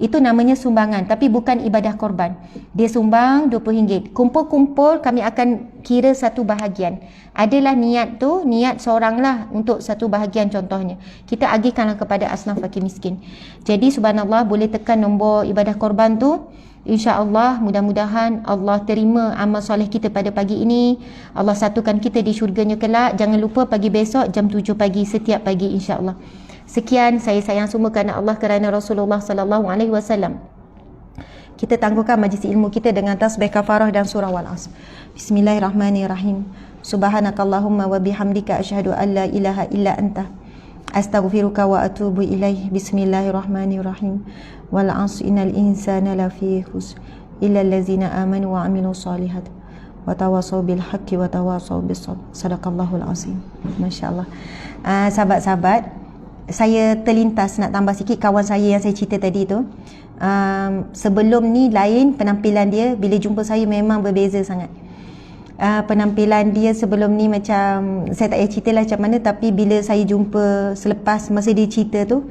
Itu namanya sumbangan, tapi bukan ibadah korban. Dia sumbang RM20. Kumpul-kumpul kami akan kira satu bahagian. Adalah niat tu, niat seorang lah untuk satu bahagian contohnya. Kita agihkanlah kepada asnaf fakir miskin. Jadi subhanallah, boleh tekan nombor ibadah korban tu. InsyaAllah, mudah-mudahan Allah terima amal soleh kita pada pagi ini. Allah satukan kita di syurganya kelak. Jangan lupa pagi besok jam 7 pagi, setiap pagi insyaAllah. Sekian, saya sayang semua kerana Allah, kerana Rasulullah sallallahu alaihi wasallam. Kita tangguhkan majlis ilmu kita dengan tasbih kafarah dan surah Wal-Asr. Bismillahirrahmanirrahim. Subhanakallahumma wa bihamdika asyhadu an la ilaha illa anta astaghfiruka wa atubu ilaih. Bismillahirrahmanirrahim. Wal 'asri innal insana lafi khusr illa allazina amanu wa 'amilus solihat wa tawasaw bil haqqi wa tawasaw bis sabr. Sadaqallahul azim. Masya-Allah. Sahabat-sahabat, saya terlintas nak tambah sikit kawan saya yang saya cerita tadi tu. Sebelum ni lain penampilan dia, bila jumpa saya memang berbeza sangat. Penampilan dia sebelum ni macam, saya tak payah cerita lah macam mana, tapi bila saya jumpa selepas masa dia cerita tu,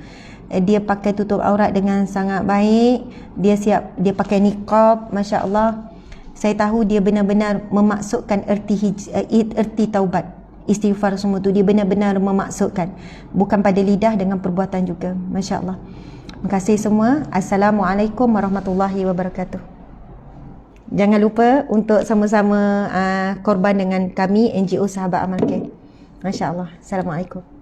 dia pakai tutup aurat dengan sangat baik. Dia pakai niqab, Masya Allah. Saya tahu dia benar-benar memaksudkan erti taubat, istighfar semua tu. Dia benar-benar memaksudkan, bukan pada lidah, dengan perbuatan juga. Masya Allah. Terima kasih semua. Assalamualaikum warahmatullahi wabarakatuh. Jangan lupa untuk sama-sama korban dengan kami NGO Sahabat Amal Care. Masya Allah. Assalamualaikum.